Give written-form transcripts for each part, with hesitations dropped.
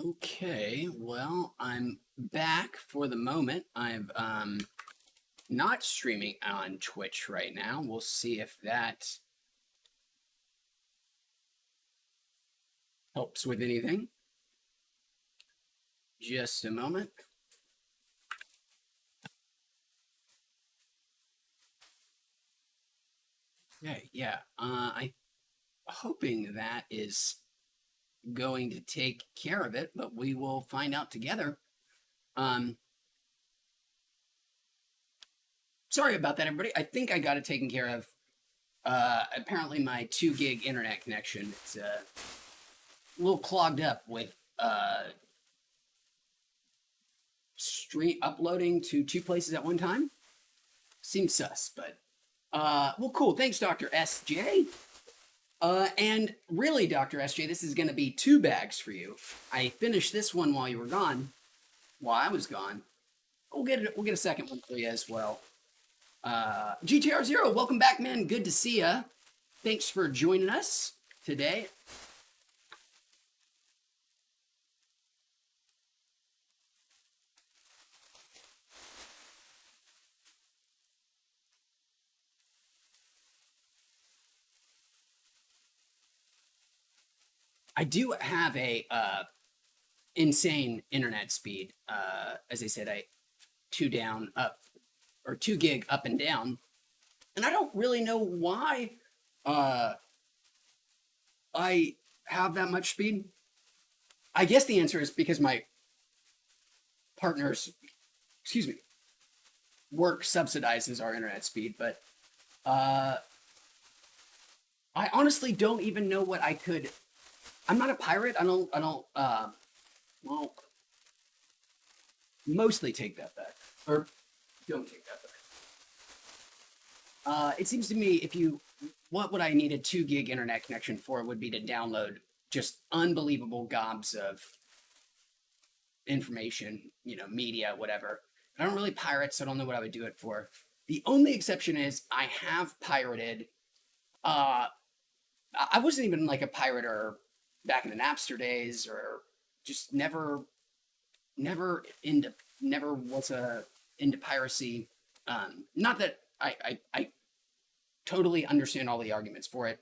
Okay, well, I'm back for the moment. I'm not streaming on Twitch right now. We'll see if that helps with anything. Just a moment. Okay, yeah. I'm hoping that is going to take care of it, but we will find out together. Um, Sorry about that, everybody. I think I got it taken care of. Apparently my 2 gig internet connection is a little clogged up with stream uploading to 2 places at one time. Seems sus, but well, cool. Thanks, Dr. SJ. And really, Dr. SJ, this is going to be 2 bags for you. I finished this one while you were gone, while I was gone. We'll get a second one for you as well. GTR0, welcome back, man. Good to see ya. Thanks for joining us today. I do have a insane internet speed. As I said, I 2 down up or 2 gig up and down, and I don't really know why I have that much speed. I guess the answer is because my partner's, excuse me, work subsidizes our internet speed, but I honestly don't even know what I could. I'm not a pirate. I don't, well, mostly take that back. Or don't take that back. It seems to me what would I need a 2 gig internet connection for would be to download just unbelievable gobs of information, media, whatever. I don't really pirate, so I don't know what I would do it for. The only exception is I have pirated, I wasn't even like a pirater back in the Napster days, or just never was into piracy. Not that I totally understand all the arguments for it,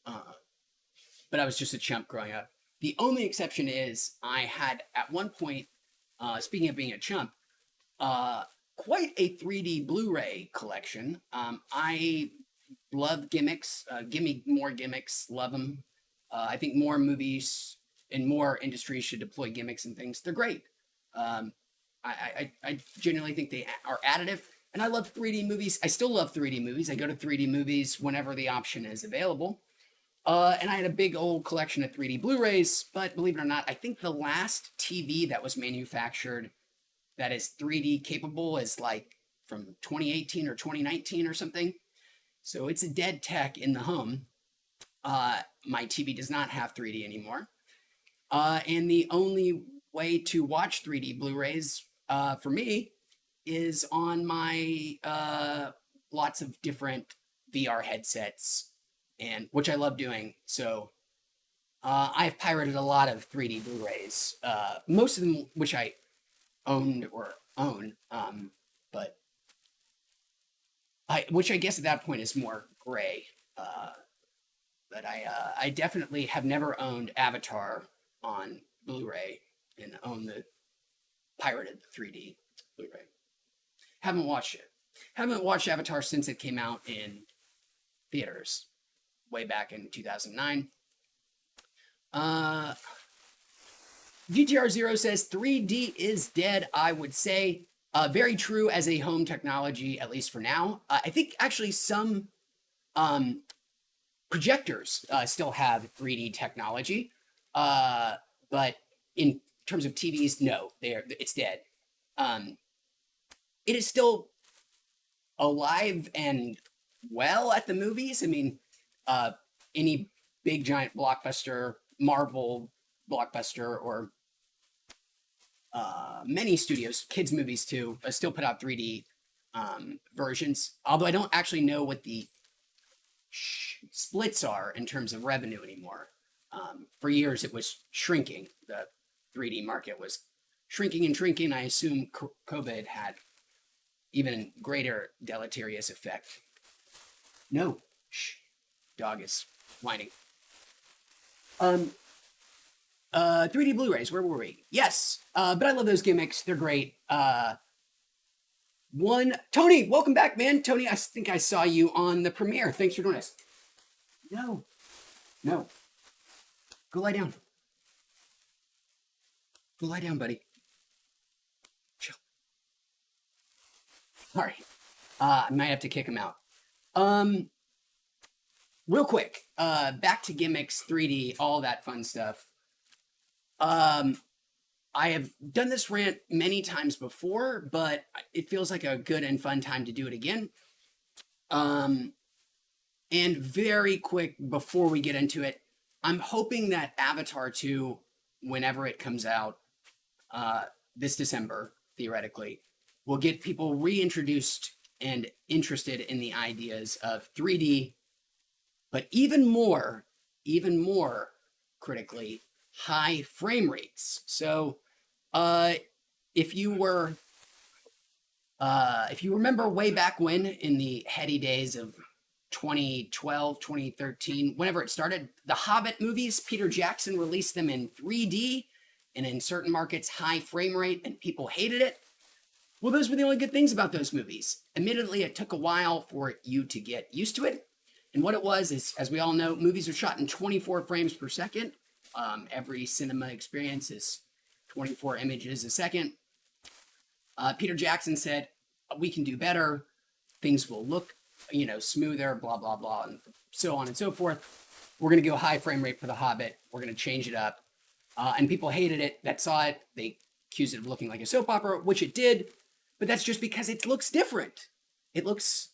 but I was just a chump growing up. The only exception is I had at one point, speaking of being a chump, quite a 3D Blu-ray collection. I love gimmicks. Give me more gimmicks. Love them. I think more movies and more industries should deploy gimmicks and things. They're great. I genuinely think they are additive. And I love 3D movies. I still love 3D movies. I go to 3D movies whenever the option is available. And I had a big old collection of 3D Blu-rays, but believe it or not, I think the last TV that was manufactured that is 3D capable is like from 2018 or 2019 or something. So it's a dead tech in the home. My TV does not have 3D anymore. And the only way to watch 3D Blu-rays for me is on my lots of different VR headsets, and which I love doing. So I've pirated a lot of 3D Blu-rays, most of them which I owned or own, but which I guess at that point is more gray. But I definitely have never owned Avatar on Blu-ray and own the pirated 3D Blu-ray. Haven't watched it. Haven't watched Avatar since it came out in theaters way back in 2009. GTR0 says 3D is dead. I would say very true as a home technology, at least for now. I think actually some projectors still have 3D technology, but in terms of TVs, no, it's dead. It is still alive and well at the movies. I mean, any big giant blockbuster, Marvel blockbuster, or many studios, kids movies too, still put out 3D versions. Although I don't actually know what the splits are in terms of revenue anymore. For years, it was shrinking. The 3D market was shrinking and shrinking. I assume COVID had even greater deleterious effect. No, shh, dog is whining. 3D Blu-rays, where were we? Yes, but I love those gimmicks. They're great. Tony, welcome back, man. Tony, I think I saw you on the premiere. Thanks for joining us. No. Go lie down. Go lie down, buddy. Chill. All right. I might have to kick him out. Real quick, back to gimmicks, 3D, all that fun stuff. I have done this rant many times before, but it feels like a good and fun time to do it again. And very quick before we get into it, I'm hoping that Avatar 2, whenever it comes out this December, theoretically, will get people reintroduced and interested in the ideas of 3D, but even more critically, high frame rates. So if you remember way back when, in the heady days of 2012, 2013, whenever it started, the Hobbit movies, Peter Jackson released them in 3D and in certain markets high frame rate, and people hated it. Well, those were the only good things about those movies. Admittedly, it took a while for you to get used to it. And what it was is, as we all know, movies are shot in 24 frames per second. Every cinema experience is 24 images a second. Peter Jackson said, we can do better. Things will look, smoother, blah, blah, blah, and so on and so forth. We're going to go high frame rate for The Hobbit. We're going to change it up. And people hated it that saw it. They accused it of looking like a soap opera, which it did. But that's just because it looks different. It looks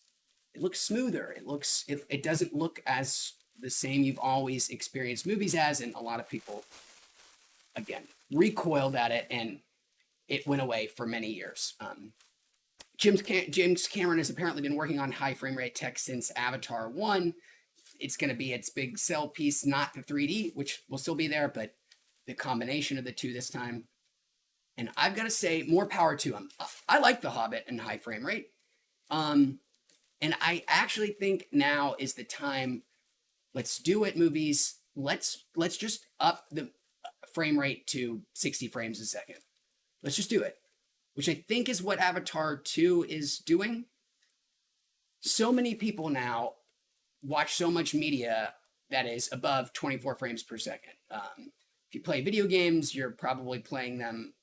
smoother. It doesn't look as the same you've always experienced movies as, and a lot of people, again, recoiled at it, and it went away for many years. James Cameron has apparently been working on high frame rate tech since Avatar 1. It's going to be its big sell piece, not the 3D, which will still be there, but the combination of the two this time. And I've got to say, more power to him. I like The Hobbit and high frame rate. And I actually think now is the time. Let's do it, movies. Let's just up the frame rate to 60 frames a second. Let's just do it, which I think is what Avatar 2 is doing. So many people now watch so much media that is above 24 frames per second. If you play video games, you're probably playing them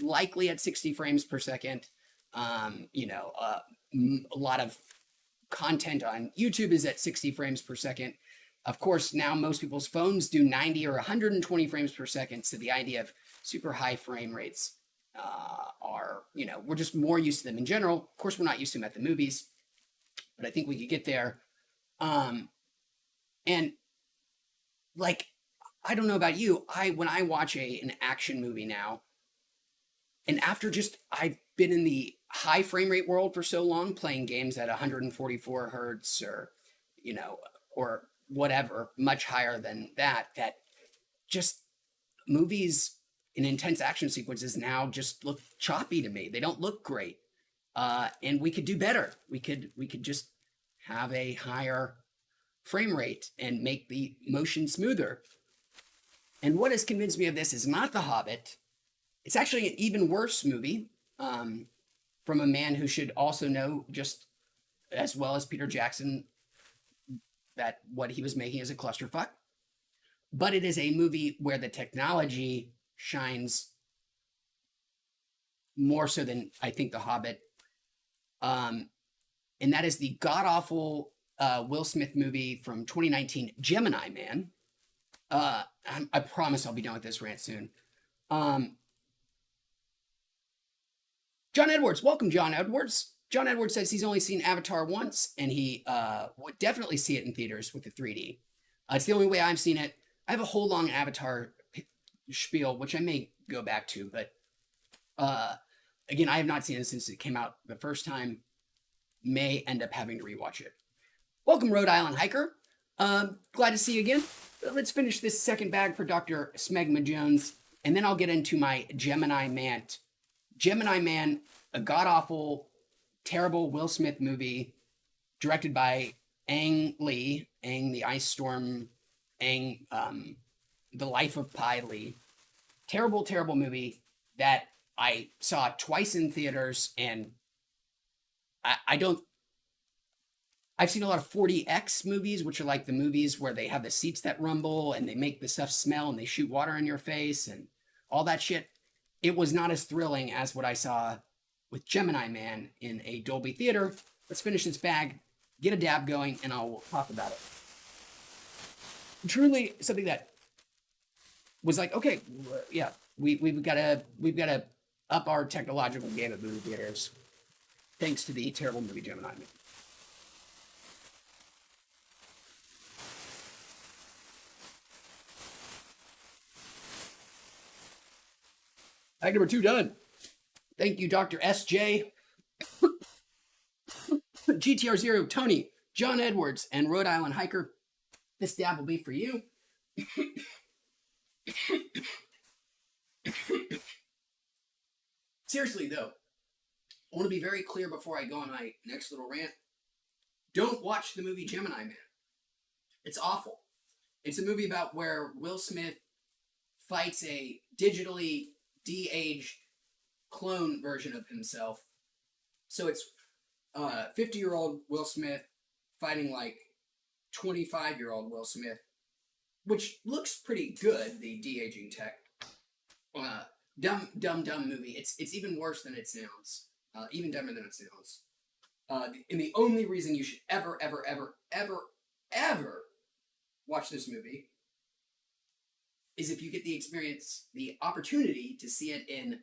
likely at 60 frames per second. A lot of content on YouTube is at 60 frames per second. Of course, now most people's phones do 90 or 120 frames per second. So the idea of super high frame rates are, we're just more used to them in general. Of course, we're not used to them at the movies, but I think we could get there. And like, I don't know about you, when I watch an action movie now, and after I've been in the high frame rate world for so long, playing games at 144 hertz or whatever, much higher than that just movies in intense action sequences now just look choppy to me. They don't look great. And we could do better. We could just have a higher frame rate and make the motion smoother. And what has convinced me of this is not The Hobbit. It's actually an even worse movie, from a man who should also know just as well as Peter Jackson that what he was making is a clusterfuck. But it is a movie where the technology shines more so than I think The Hobbit. And that is the god-awful Will Smith movie from 2019, Gemini Man. I promise I'll be done with this rant soon. John Edwards, welcome, John Edwards. John Edwards says he's only seen Avatar once, and he would definitely see it in theaters with the 3D. It's the only way I've seen it. I have a whole long Avatar spiel, which I may go back to, but again, I have not seen it since it came out the first time. May end up having to rewatch it. Welcome, Rhode Island Hiker. Glad to see you again. let's finish this second bag for Dr. Smegma Jones, and then I'll get into my Gemini Man. Gemini Man, a god awful, terrible Will Smith movie directed by Ang Lee, Ang the Ice Storm, Ang the Life of Pi Lee. Terrible, terrible movie that I saw twice in theaters, and I don't. I've seen a lot of 40X movies, which are like the movies where they have the seats that rumble and they make the stuff smell and they shoot water in your face and all that shit. It was not as thrilling as what I saw with Gemini Man in a Dolby theater. Let's finish this bag, get a dab going, and I'll talk about it. Truly something that was like, okay, yeah, we've got to up our technological game at movie theaters, thanks to the terrible movie Gemini Man. Bag number 2 done. Thank you, Dr. SJ, GTR0, Tony, John Edwards, and Rhode Island Hiker. This dab will be for you. Seriously, though, I want to be very clear before I go on my next little rant. Don't watch the movie Gemini Man. It's awful. It's a movie about where Will Smith fights a digitally de-aged clone version of himself. So it's 50-year-old Will Smith fighting like 25-year-old Will Smith, which looks pretty good, the de-aging tech. Dumb movie. It's even worse than it sounds. Even dumber than it sounds. And the only reason you should ever watch this movie is if you get the experience, the opportunity to see it in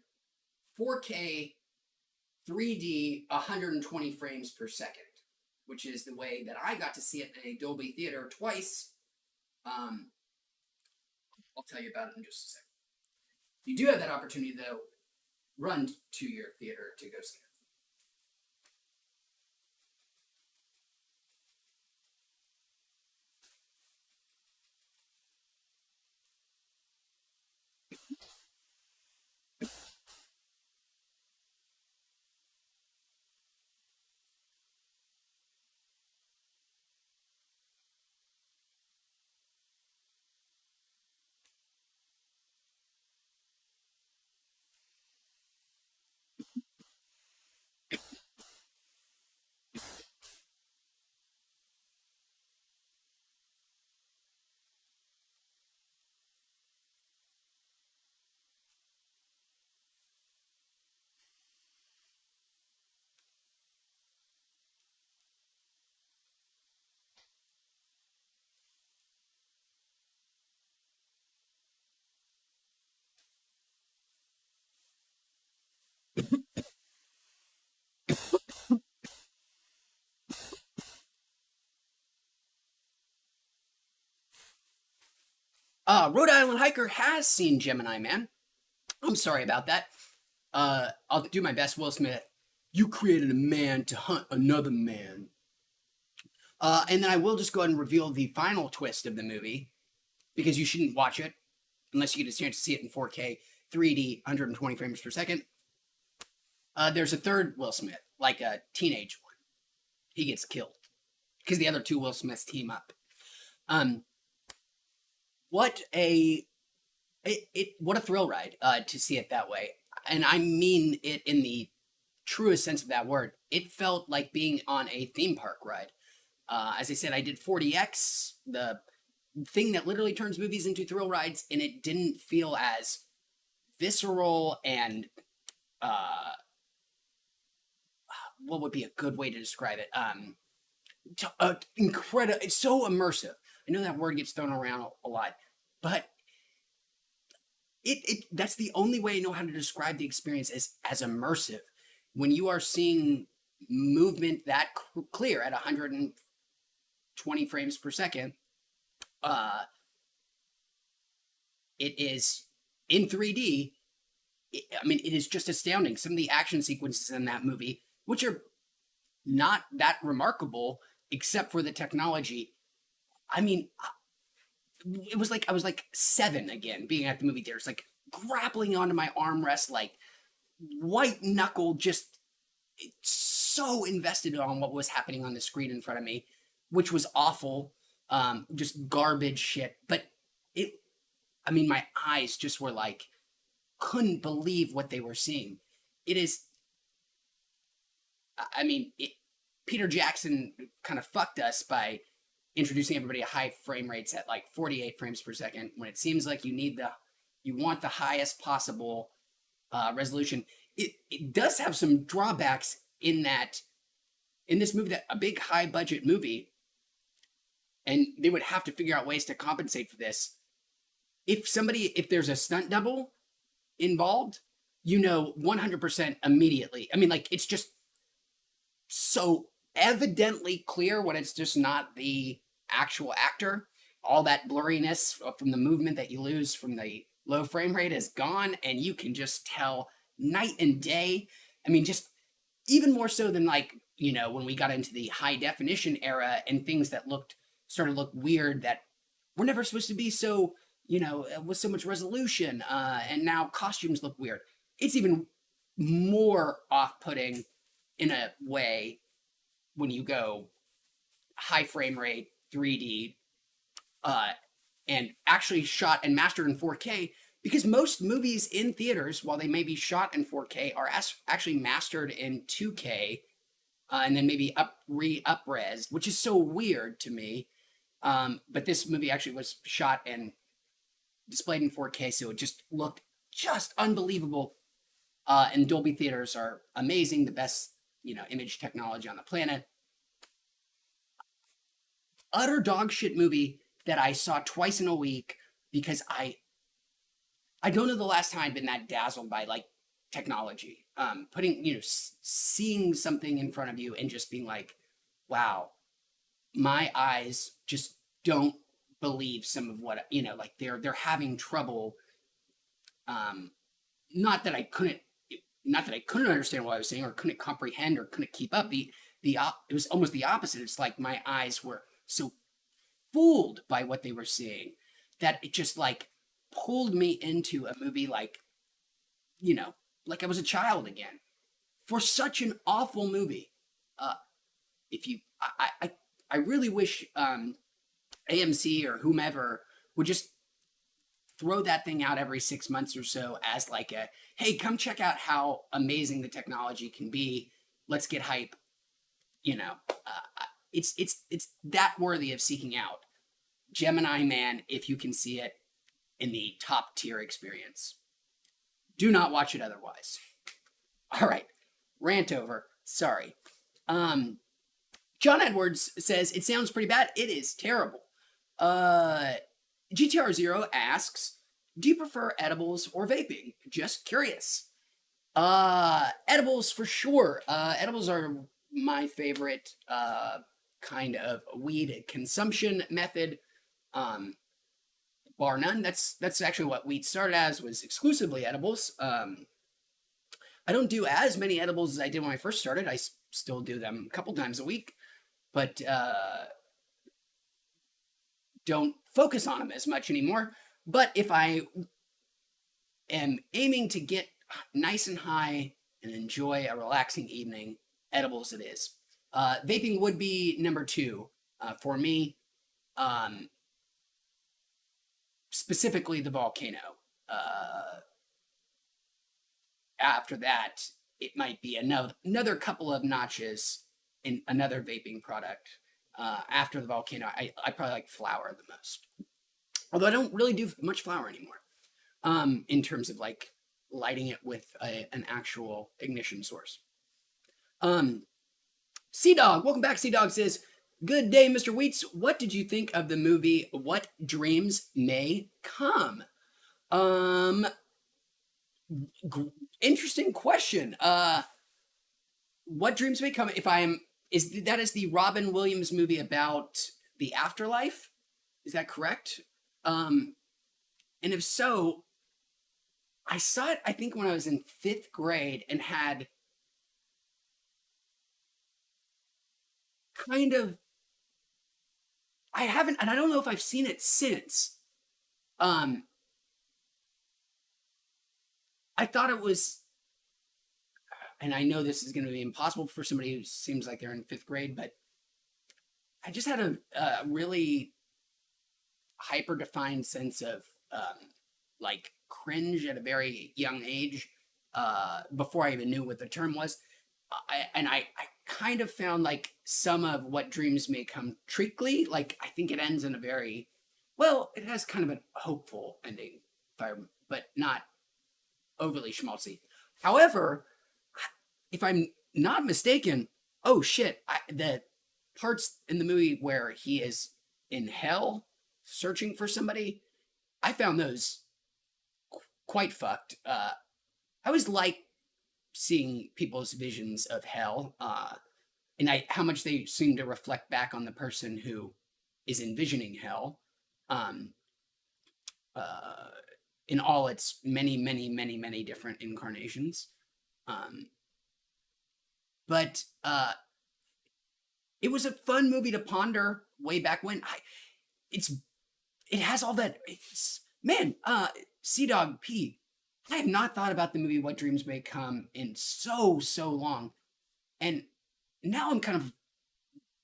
4K, 3D, 120 frames per second, which is the way that I got to see it in a Dolby theater twice. I'll tell you about it in just a second. If you do have that opportunity, though, run to your theater to go see it. Rhode Island Hiker has seen Gemini Man. I'm sorry about that. I'll do my best, Will Smith. You created a man to hunt another man. And then I will just go ahead and reveal the final twist of the movie, because you shouldn't watch it unless you get a chance to see it in 4K, 3D, 120 frames per second. There's a third Will Smith, like a teenage one. He gets killed because the other two Will Smiths team up. What a thrill ride to see it that way. And I mean it in the truest sense of that word. It felt like being on a theme park ride. As I said, I did 40X, the thing that literally turns movies into thrill rides, and it didn't feel as visceral and what would be a good way to describe it? Incredible. It's so immersive. I know that word gets thrown around a lot, but that's the only way I know how to describe the experience as immersive. When you are seeing movement that clear at 120 frames per second, it is in 3D. I mean, it is just astounding. Some of the action sequences in that movie, which are not that remarkable except for the technology. I mean, it was like I was like 7 again, being at the movie theaters, like grappling onto my armrest, like white knuckle, just so invested on what was happening on the screen in front of me, which was awful, just garbage shit. But it, I mean, my eyes just were like, couldn't believe what they were seeing. It is, I mean, Peter Jackson kind of fucked us by introducing everybody to high frame rates at like 48 frames per second when it seems like you want the highest possible resolution. It does have some drawbacks in that in this movie, that a big high budget movie, and they would have to figure out ways to compensate for this. If there's a stunt double involved, 100% immediately. I mean, like, it's just so evidently clear when it's just not the actual actor. All that blurriness from the movement that you lose from the low frame rate is gone, and you can just tell night and day. I mean, just even more so than, like, when we got into the high definition era and things that started to look weird, that were never supposed to be so, with so much resolution, and now costumes look weird. It's even more off-putting in a way when you go high frame rate 3D, and actually shot and mastered in 4K, because most movies in theaters, while they may be shot in 4K, are actually mastered in 2K, and then maybe up-resed, which is so weird to me. But this movie actually was shot and displayed in 4K, so it just looked just unbelievable. And Dolby theaters are amazing, the best, image technology on the planet. Utter dog shit movie that I saw twice in a week, because I don't know the last time I've been that dazzled by, like, technology. Seeing something in front of you and just being like, wow, my eyes just don't believe some of what, like, they're having trouble. Not that I couldn't understand what I was saying, or couldn't comprehend, or couldn't keep up. It was almost the opposite. It's like my eyes were so fooled by what they were seeing that it just, like, pulled me into a movie like, like I was a child again, for such an awful movie. If you, I really wish AMC or whomever would just throw that thing out every 6 months or so as like a, hey, come check out how amazing the technology can be. Let's get hype. It's that worthy of seeking out. Gemini Man, if you can see it in the top tier experience. Do not watch it otherwise. All right, rant over. Sorry. John Edwards says, it sounds pretty bad. It is terrible. GTR Zero asks, do you prefer edibles or vaping? Just curious. Edibles for sure. Edibles are my favorite kind of weed consumption method. Bar none. That's actually what weed started as, was exclusively edibles. I don't do as many edibles as I did when I first started. I still do them a couple times a week, but don't focus on them as much anymore. But if I am aiming to get nice and high and enjoy a relaxing evening, edibles it is. Vaping would be number 2 for me. Specifically the Volcano. After that, it might be another couple of notches in another vaping product. After the Volcano, I probably like flower the most. Although I don't really do much flower anymore. In terms of, like, lighting it with an actual ignition source. Sea-Dog, welcome back. Sea-Dog says, good day, Mr. Wheats. What did you think of the movie What Dreams May Come? Interesting question. What Dreams May Come, that is the Robin Williams movie about the afterlife? Is that correct? And if so, I saw it, I think, when I was in 5th grade, and had kind of, I don't know if I've seen it since, Um, I thought it was, and I know this is going to be impossible for somebody who seems like they're in fifth grade, but I just had a really hyper defined sense of like cringe at a very young age before I even knew what the term was. I kind of found like some of what dreams may come treacly. Like I think it ends in a very well, it has kind of a hopeful ending, but not overly schmaltzy. However, if I'm not mistaken, oh shit, the parts in the movie where he is in hell searching for somebody, I found those quite fucked. I always like seeing people's visions of hell, and how much they seem to reflect back on the person who is envisioning hell, um, uh, in all its many, many, many, many different incarnations. Um, but it was a fun movie to ponder way back when. It's it has all that. Man, Sea Dog P. I have not thought about the movie What Dreams May Come in so long, and now I'm kind of,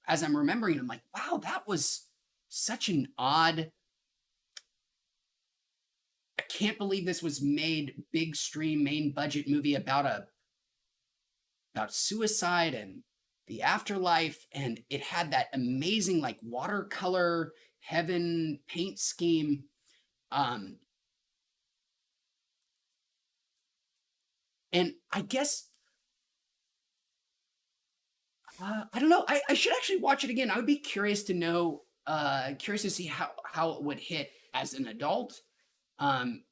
as I'm remembering, I'm like, wow, that was such an odd. I can't believe this was made big stream main budget movie about suicide and the afterlife, and it had that amazing like watercolor heaven paint scheme. Um, and I guess I don't know. I should actually watch it again. I would be curious to know, curious to see how it would hit as an adult. Um,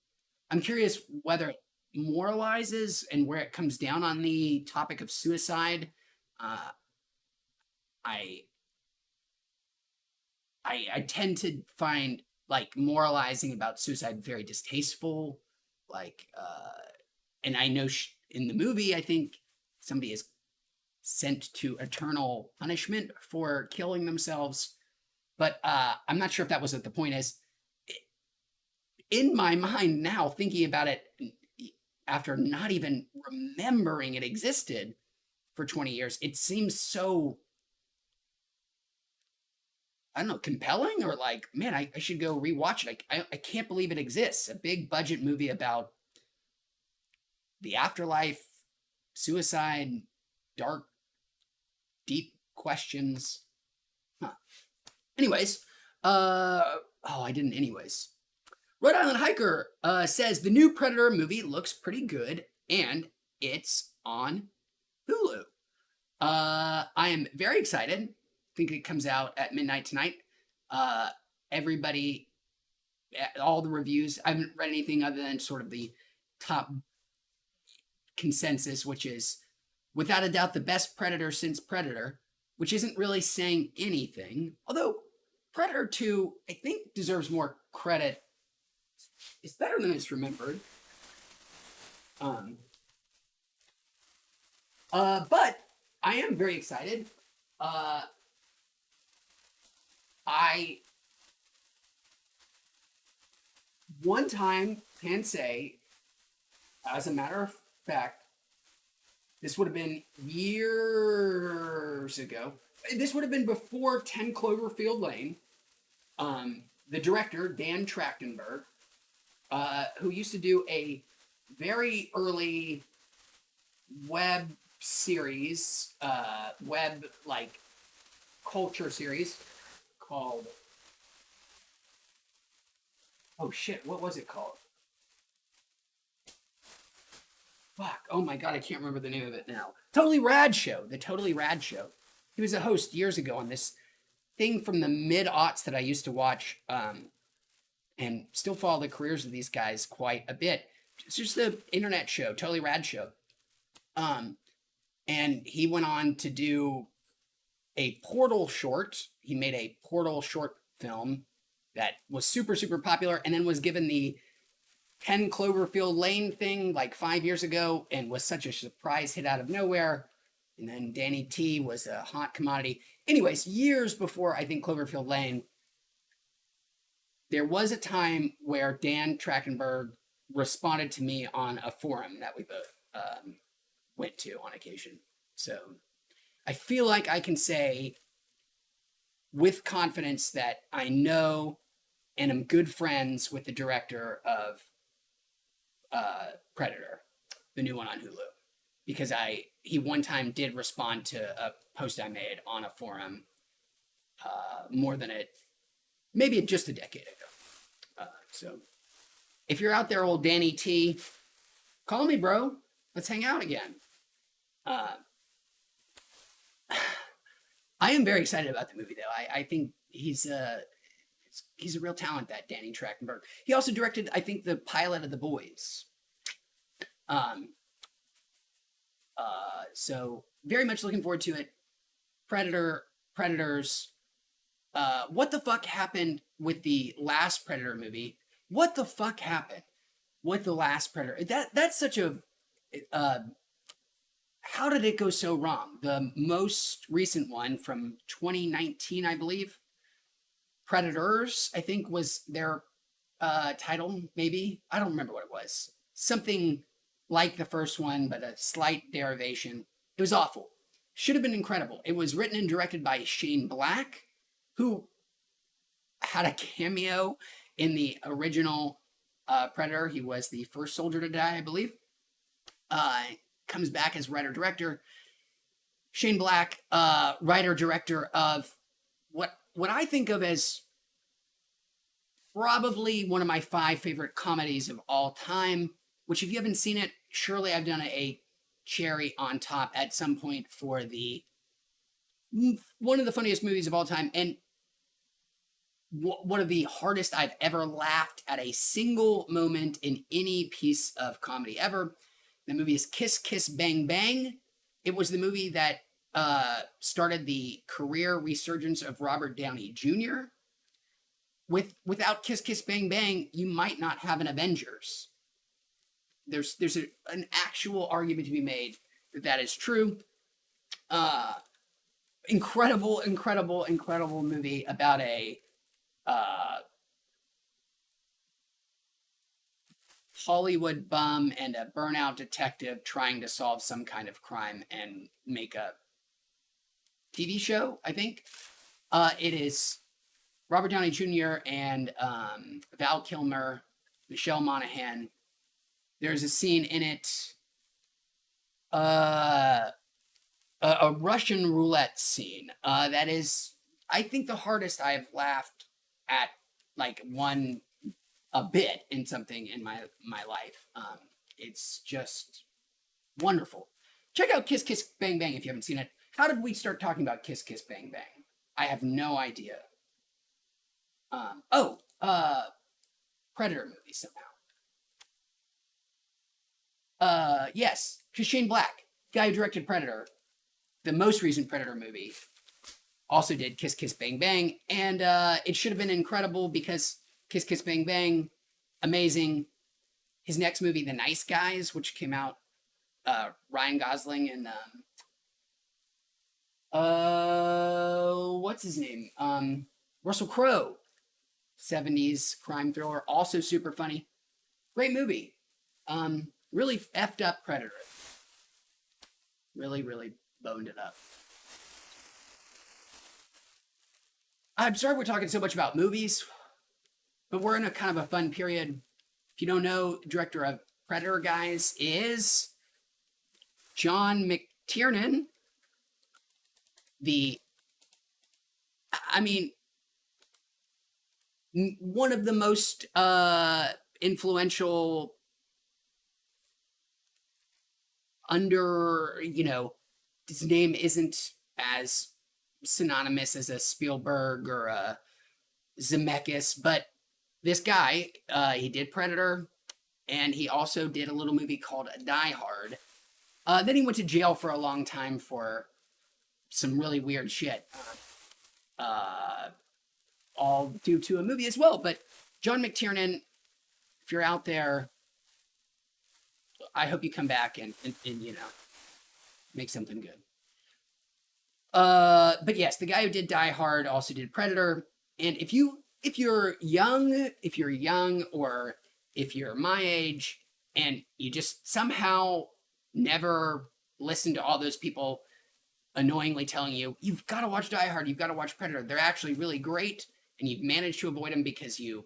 I'm curious whether it moralizes and where it comes down on the topic of suicide. Uh, I I tend to find like moralizing about suicide very distasteful. Like, and I know in the movie, I think somebody is sent to eternal punishment for killing themselves. But I'm not sure if that was what the point is. In my mind now, thinking about it after not even remembering it existed for 20 years, it seems so, I don't know, compelling or like, man, I should go rewatch it. I can't believe it exists. A big budget movie about the afterlife, suicide, dark, deep questions. Huh. Anyways, I didn't anyways. Rhode Island Hiker says the new Predator movie looks pretty good and it's on Hulu. I am very excited. I think it comes out at midnight tonight. Uh, everybody, all the reviews, I haven't read anything other than sort of the top consensus, which is without a doubt the best Predator since Predator, which isn't really saying anything. Although Predator 2, I think, deserves more credit. It's better than it's remembered. But I am very excited. I one time can say, as a matter of fact, this would have been years ago. This would have been before 10 Cloverfield Lane. The director, Dan Trachtenberg, who used to do a very early web series, web like culture series called, oh shit, what was it called? Fuck, oh my god, I can't remember the name of it now. Totally Rad Show, the Totally Rad Show. He was a host years ago on this thing from the mid-aughts that I used to watch, and still follow the careers of these guys quite a bit. It's just the internet show, Totally Rad Show. And he went on to do a Portal short. He made a Portal short film that was super, super popular and then was given the 10 Cloverfield Lane thing like 5 years ago and was such a surprise hit out of nowhere. And then Danny T was a hot commodity. Anyways, years before I think Cloverfield Lane, there was a time where Dan Trachtenberg responded to me on a forum that we both went to on occasion. So I feel like I can say with confidence that I know and am good friends with the director of Predator, the new one on Hulu, because he one time did respond to a post I made on a forum more than maybe just a decade ago. So if you're out there, old Danny T, call me, bro. Let's hang out again. I am very excited about the movie, though. I think he's a real talent, that Danny Trachtenberg. He also directed, I think, the pilot of The Boys. So very much looking forward to it. Predators. What the fuck happened with the last Predator movie? What the fuck happened with the last Predator? That's such a how did it go so wrong? The most recent one from 2019, I believe, Predators, I think was their title, maybe. I don't remember what it was. Something like the first one, but a slight derivation. It was awful. Should have been incredible. It was written and directed by Shane Black, who had a cameo in the original Predator. He was the first soldier to die, I believe. Comes back as writer-director. Shane Black, writer-director of what I think of as probably one of my 5 favorite comedies of all time, which if you haven't seen it, surely I've done a cherry on top at some point for one of the funniest movies of all time, and one of the hardest I've ever laughed at a single moment in any piece of comedy ever. The movie is Kiss Kiss Bang Bang. It was the movie that started the career resurgence of Robert Downey Jr. Without Kiss Kiss Bang Bang, you might not have an Avengers. There's an actual argument to be made that is true. Incredible movie about a Hollywood bum and a burnout detective trying to solve some kind of crime and make a TV show, I think. It is Robert Downey Jr. and Val Kilmer, Michelle Monaghan. There's a scene in it, a Russian roulette scene that is, I think, the hardest I've laughed at, like, a bit in something in my life. It's just wonderful. Check out Kiss Kiss Bang Bang if you haven't seen it. How did we start talking about Kiss Kiss Bang Bang? I have no idea. Predator movie somehow. Yes, because Shane Black, guy who directed Predator, the most recent Predator movie, also did Kiss Kiss Bang Bang, and it should have been incredible because Kiss Kiss Bang Bang, amazing. His next movie, The Nice Guys, which came out, Ryan Gosling and what's his name? Russell Crowe. 70s crime thriller, also super funny. Great movie. Really effed up Predator. Really boned it up. I'm sorry we're talking so much about movies, but we're in a kind of a fun period. If you don't know, director of Predator, guys, is John McTiernan. One of the most influential his name isn't as synonymous as a Spielberg or a Zemeckis, but this guy, he did Predator, and he also did a little movie called Die Hard. Then he went to jail for a long time for some really weird shit. All due to a movie as well. But John McTiernan, if you're out there, I hope you come back and make something good. But yes, the guy who did Die Hard also did Predator. And if you if you're young, or if you're my age and you just somehow never listen to all those people annoyingly telling you, you've got to watch Die Hard, you've got to watch Predator. They're actually really great, and you've managed to avoid them because you've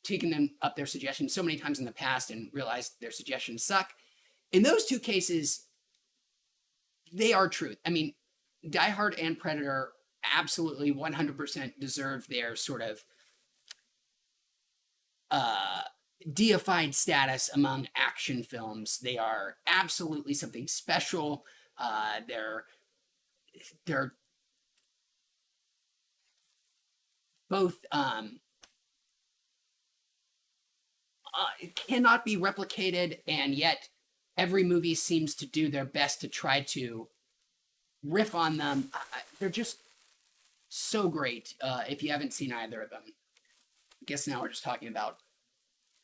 taken them up their suggestions so many times in the past and realized their suggestions suck. In those two cases, they are truth. I mean, Die Hard and Predator absolutely 100% deserve their sort of uh, deified status among action films. They are absolutely something special. They're both cannot be replicated, and yet every movie seems to do their best to try to riff on them. They're just so great. If you haven't seen either of them, I guess now we're just talking about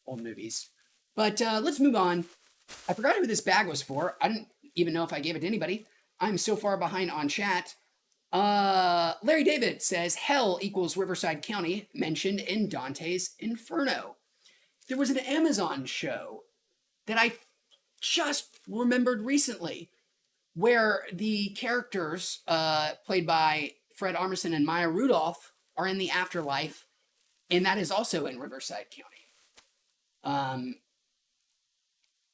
old movies. But let's move on. I forgot who this bag was for. I didn't even know if I gave it to anybody. I'm so far behind on chat. Larry David says hell equals Riverside County mentioned in Dante's Inferno. There was an Amazon show that I just remembered recently where the characters played by Fred Armisen and Maya Rudolph are in the afterlife, and that is also in Riverside County.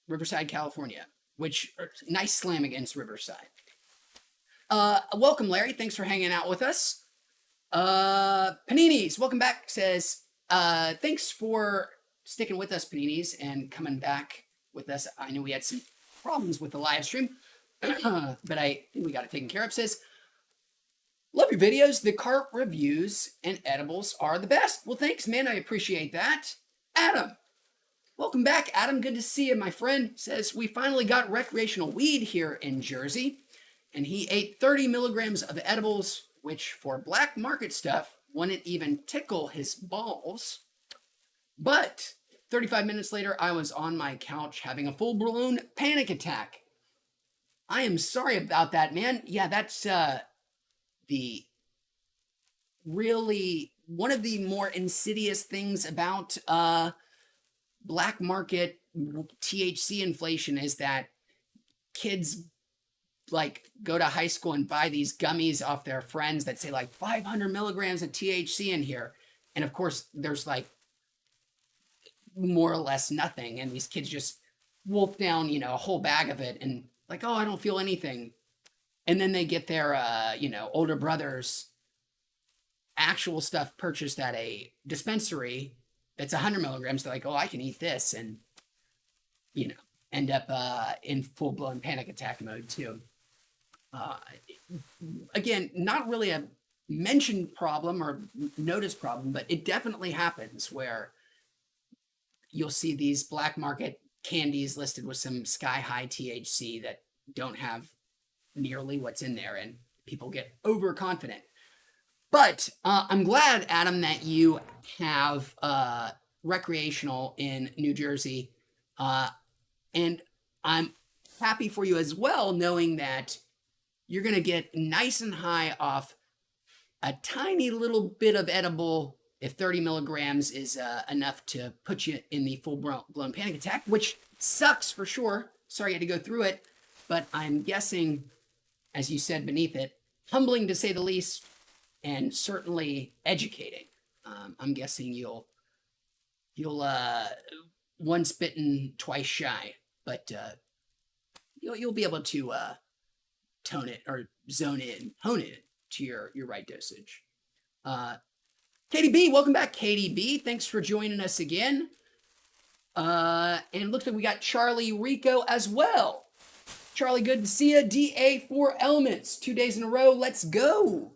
Riverside, California, which nice slam against Riverside. Welcome, Larry. Thanks for hanging out with us. Paninis, welcome back, says, thanks for sticking with us, Paninis, and coming back with us. I know we had some problems with the live stream, but I think we got it taken care of. Says, love your videos. The cart reviews and edibles are the best. Well, thanks, man. I appreciate that. Adam, welcome back, Adam. Good to see you, my friend. Says, we finally got recreational weed here in Jersey, and he ate 30 milligrams of edibles, which for black market stuff wouldn't even tickle his balls. But 35 minutes later, I was on my couch having a full-blown panic attack. I am sorry about that, man. Yeah, that's the really one of the more insidious things about black market THC inflation is that kids like go to high school and buy these gummies off their friends that say like 500 milligrams of THC in here. And of course, there's like more or less nothing. And these kids just wolf down, a whole bag of it and like, oh, I don't feel anything. And then they get their, older brother's actual stuff purchased at a dispensary that's 100 milligrams. They're like, oh, I can eat this. And, end up in full-blown panic attack mode too. Again, not really a mentioned problem or noticed problem, but it definitely happens where you'll see these black market candies listed with some sky-high THC that don't have nearly what's in there, and people get overconfident. But I'm glad, Adam, that you have recreational in New Jersey, and I'm happy for you as well, knowing that you're going to get nice and high off a tiny little bit of edible if 30 milligrams is enough to put you in the full-blown panic attack, which sucks for sure. Sorry you had to go through it, but I'm guessing, as you said beneath it, humbling to say the least, and certainly educating. I'm guessing you'll once bitten, twice shy, but you'll be able to tone it or hone it to your right dosage. Katie B, welcome back, Katie B. Thanks for joining us again. And it looks like we got Charlie Rico as well. Charlie, good to see you. DA4 Elements, 2 days in a row. Let's go.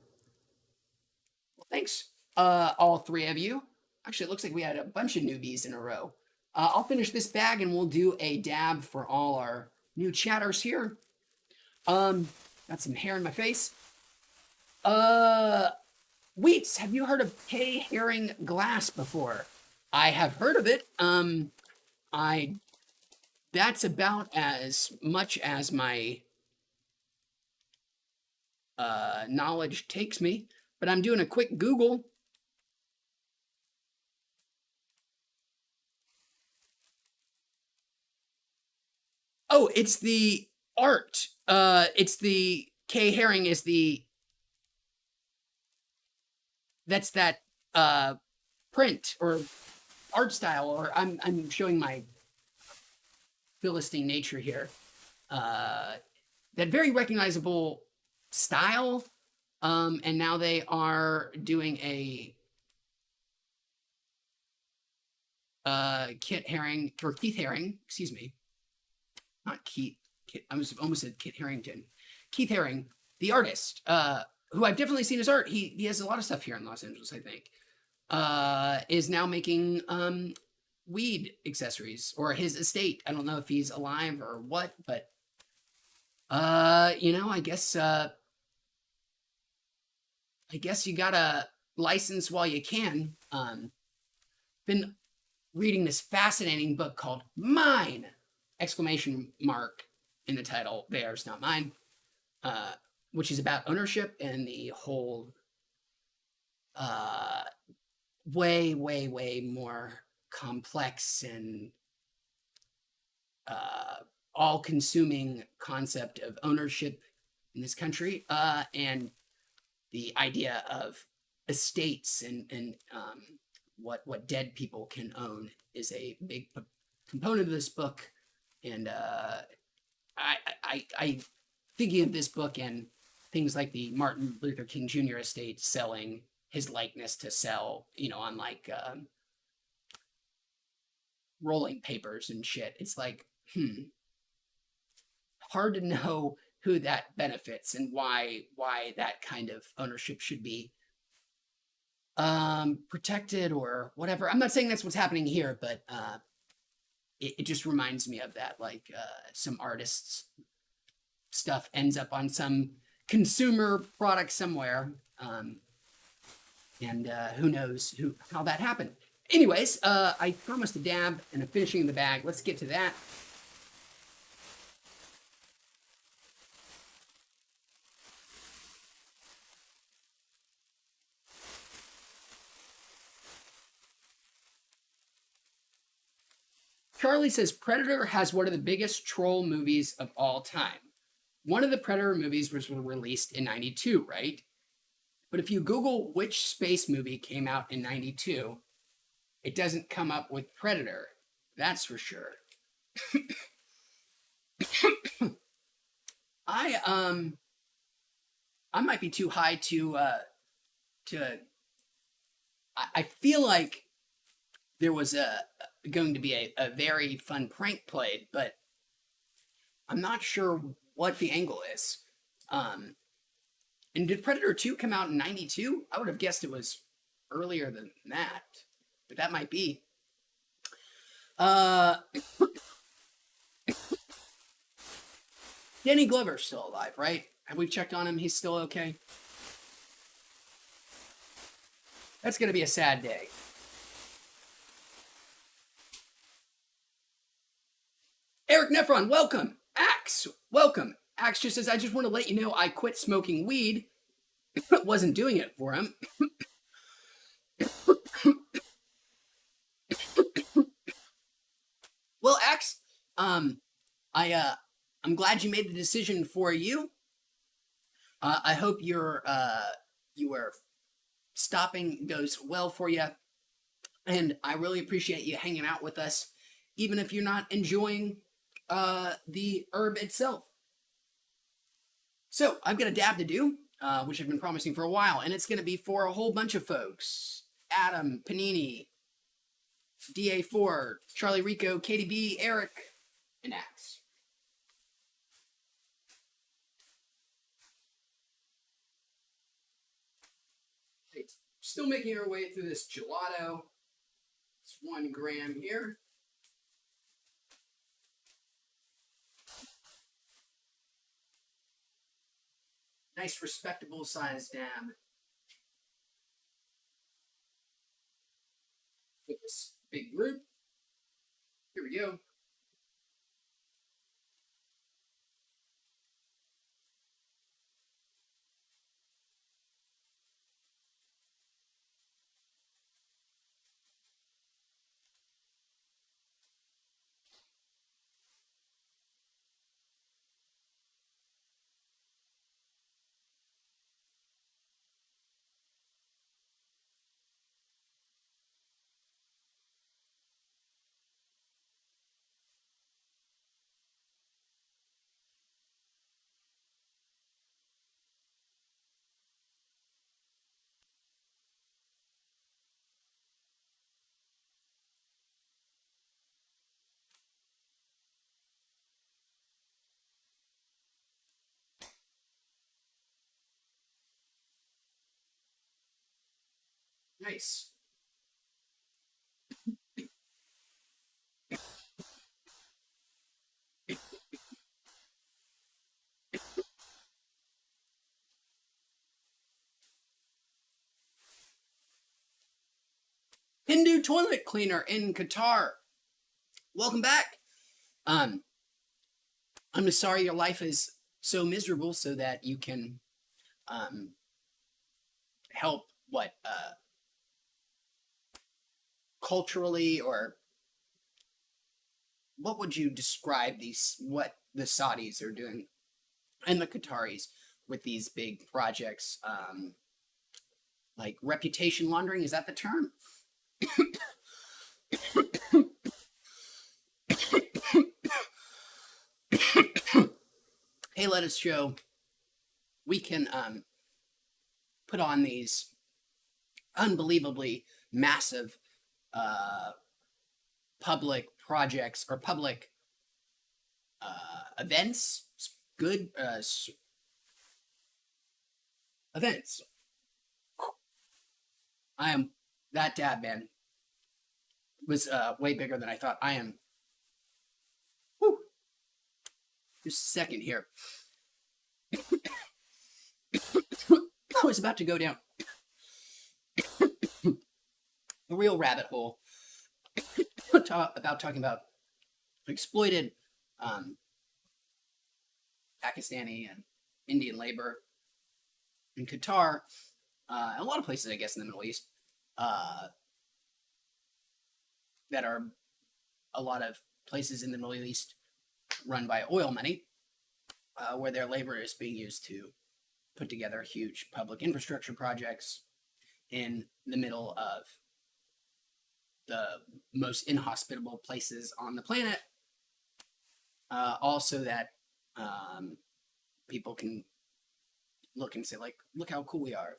Well, thanks, all three of you. Actually, it looks like we had a bunch of newbies in a row. I'll finish this bag and we'll do a dab for all our new chatters here. Got some hair in my face. Wheats, have you heard of K herring glass before? I have heard of it. That's about as much as my knowledge takes me, but I'm doing a quick Google. Oh, it's the art. It's the K Herring is the that's that print or art style, or I'm showing my Philistine nature here. That very recognizable style. And now they are doing a Kit Haring or Keith Haring, excuse me, not Keith. I was almost said Kit Harington. Keith Haring, the artist, who I've definitely seen his art. He has a lot of stuff here in Los Angeles, I think. Is now making weed accessories, or his estate. I don't know if he's alive or what, but I guess you gotta license while you can. Been reading this fascinating book called Mine! Exclamation mark in the title. Theirs, not mine. Which is about ownership and the whole way, way, way more complex and all-consuming concept of ownership in this country, and the idea of estates and what dead people can own is a big component of this book. And I thinking of this book and things like the Martin Luther King Jr. estate selling his likeness to sell, on like rolling papers and shit. It's like, hard to know who that benefits and why that kind of ownership should be protected or whatever. I'm not saying that's what's happening here, but it just reminds me of that. Like some artists' stuff ends up on some consumer product somewhere, and who knows how that happened. Anyways, I promised a dab and a finishing in the bag. Let's get to that. Charlie says Predator has one of the biggest troll movies of all time. One of the Predator movies was released in 92, right? But if you Google which space movie came out in 92, it doesn't come up with Predator. That's for sure. I might be too high to I feel like there was going to be a very fun prank played, but I'm not sure what the angle is. And did Predator 2 come out in 92? I would have guessed it was earlier than that, but that might be. Danny Glover's still alive, right? Have we checked on him? He's still okay? That's going to be a sad day. Eric Nephron, welcome. Axe, welcome. Axe just says, I just want to let you know I quit smoking weed. Wasn't doing it for him. Well, Axe, I'm glad you made the decision for you. I hope your stopping goes well for you, and I really appreciate you hanging out with us, even if you're not enjoying the herb itself. So I've got a dab to do, which I've been promising for a while, and it's going to be for a whole bunch of folks: Adam, Panini, DA4, Charlie Rico, KDB, Eric, and Axe. Still making our way through this gelato. It's 1 gram here. Nice, respectable size dab. For this big group. Here we go. Nice. Hindu toilet cleaner in Qatar. Welcome back. Um, I'm just sorry your life is so miserable so that you can um, help culturally, or what would you describe what the Saudis are doing and the Qataris with these big projects, like reputation laundering? Is that the term? Hey, let us show we can put on these unbelievably massive public projects or public events, good events. I am that dab, man. Was way bigger than I thought. I am. Whew, just a second here. I was about to go down a real rabbit hole about talking about exploited Pakistani and Indian labor in Qatar, a lot of places, I guess, in the Middle East, that are a lot of places in the Middle East run by oil money, where their labor is being used to put together huge public infrastructure projects in the middle of the most inhospitable places on the planet, also that people can look and say, like, look how cool we are.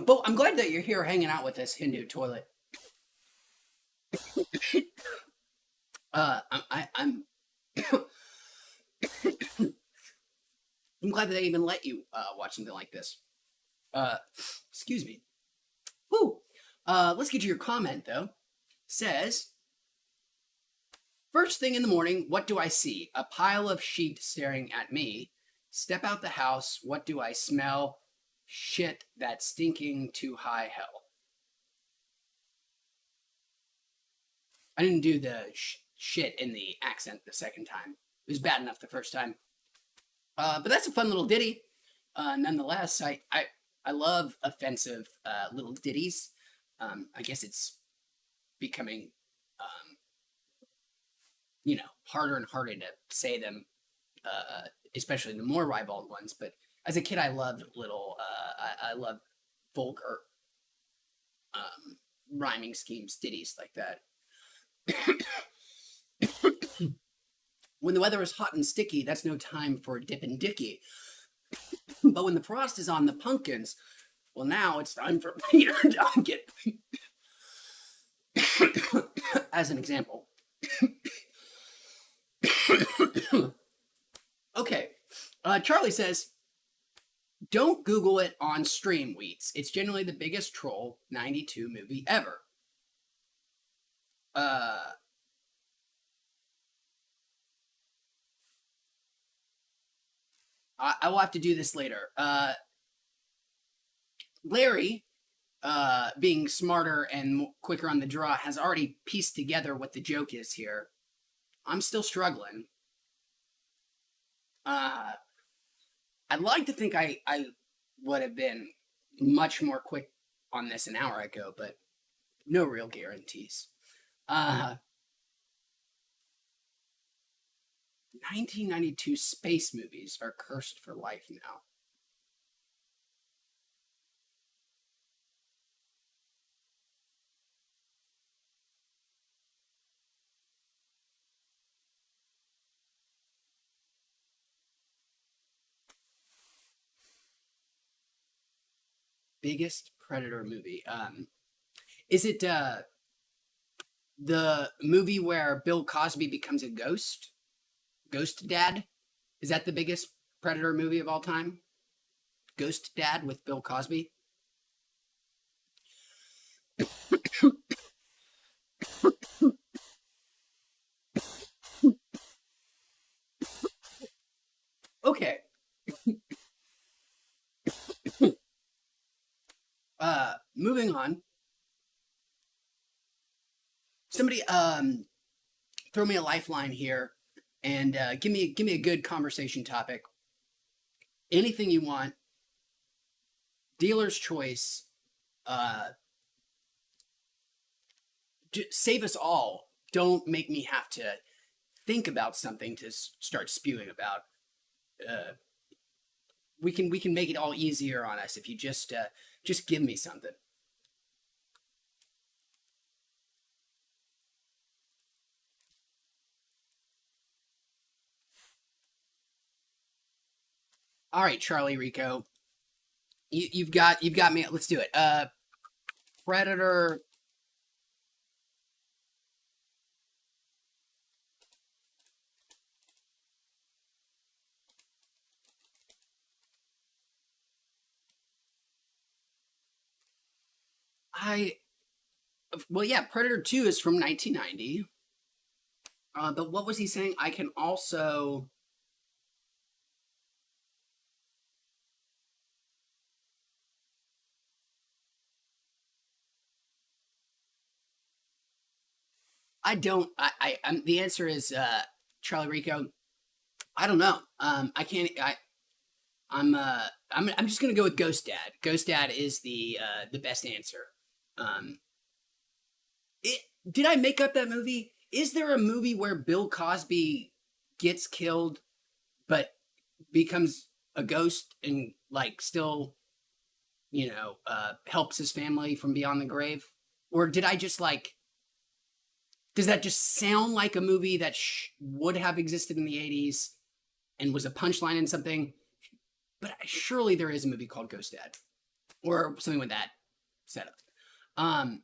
But I'm glad that you're here hanging out with this Hindu toilet. I'm I'm glad that they even let you watch something like this. Excuse me. Woo. Let's get to your comment though. Says, first thing in the morning, what do I see? A pile of sheet staring at me. Step out the house. What do I smell? Shit, that stinking too high hell. I didn't do the shit in the accent the second time. It was bad enough the first time. But that's a fun little ditty. Nonetheless, I love offensive little ditties. I guess it's becoming, harder and harder to say them, especially the more ribald ones. But as a kid, I loved little, I love vulgar rhyming schemes, ditties like that. When the weather is hot and sticky, that's no time for dippin' dicky. But when the frost is on the pumpkins, well, now it's time for Peter Duncan. As an example. Okay. Charlie says, don't Google it on Stream Weeds. It's generally the biggest troll 92 movie ever. I will have to do this later. Larry, being smarter and quicker on the draw, has already pieced together what the joke is here. I'm still struggling. I'd like to think I would have been much more quick on this an hour ago, but no real guarantees. 1992 space movies are cursed for life now. Biggest Predator movie. Is it the movie where Bill Cosby becomes a ghost? Ghost Dad? Is that the biggest Predator movie of all time? Ghost Dad with Bill Cosby? Okay. Moving on. Somebody throw me a lifeline here and give me a good conversation topic. Anything you want. Dealer's choice. Uh, save us all. Don't make me have to think about something to start spewing about. Uh, we can make it all easier on us if you just give me something. All right, Charlie Rico, you've got me. Let's do it. Predator. I well, yeah, Predator 2 is from 1990. But what was he saying? I can also. I don't. The answer is Charlie Rico. I don't know. I can't. I'm just gonna go with Ghost Dad. Ghost Dad is the best answer. Um, it did I make up that movie? Is there a movie where Bill Cosby gets killed but becomes a ghost and like still helps his family from beyond the grave? Or did I just like does that just sound like a movie that would have existed in the 80s and was a punchline in something? But surely there is a movie called Ghost Dad or something with that setup. Um,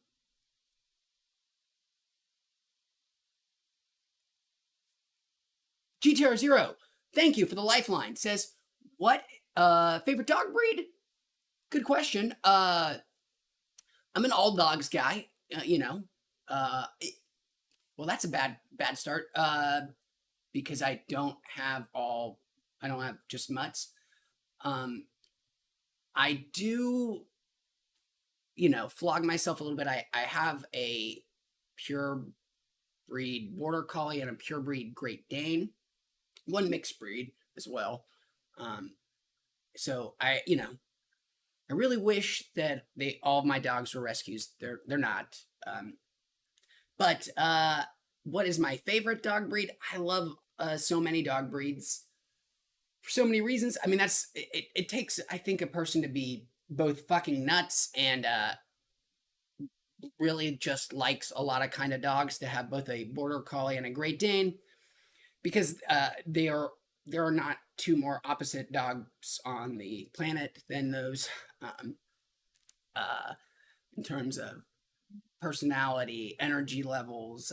GTR Zero, thank you for the lifeline. Says, what favorite dog breed? Good question. I'm an all dogs guy. Uh, well, that's a bad start. Because I don't have just mutts. Um, I do, flog myself a little bit. I have a pure breed border collie and a pure breed Great Dane, one mixed breed as well. Um, so I really wish that all of my dogs were rescues. They're not. But what is my favorite dog breed? I love so many dog breeds for so many reasons. I mean, it takes I think a person to be both fucking nuts and really just likes a lot of kind of dogs to have both a border collie and a Great Dane because there are not two more opposite dogs on the planet than those um, uh, in terms of personality, energy levels,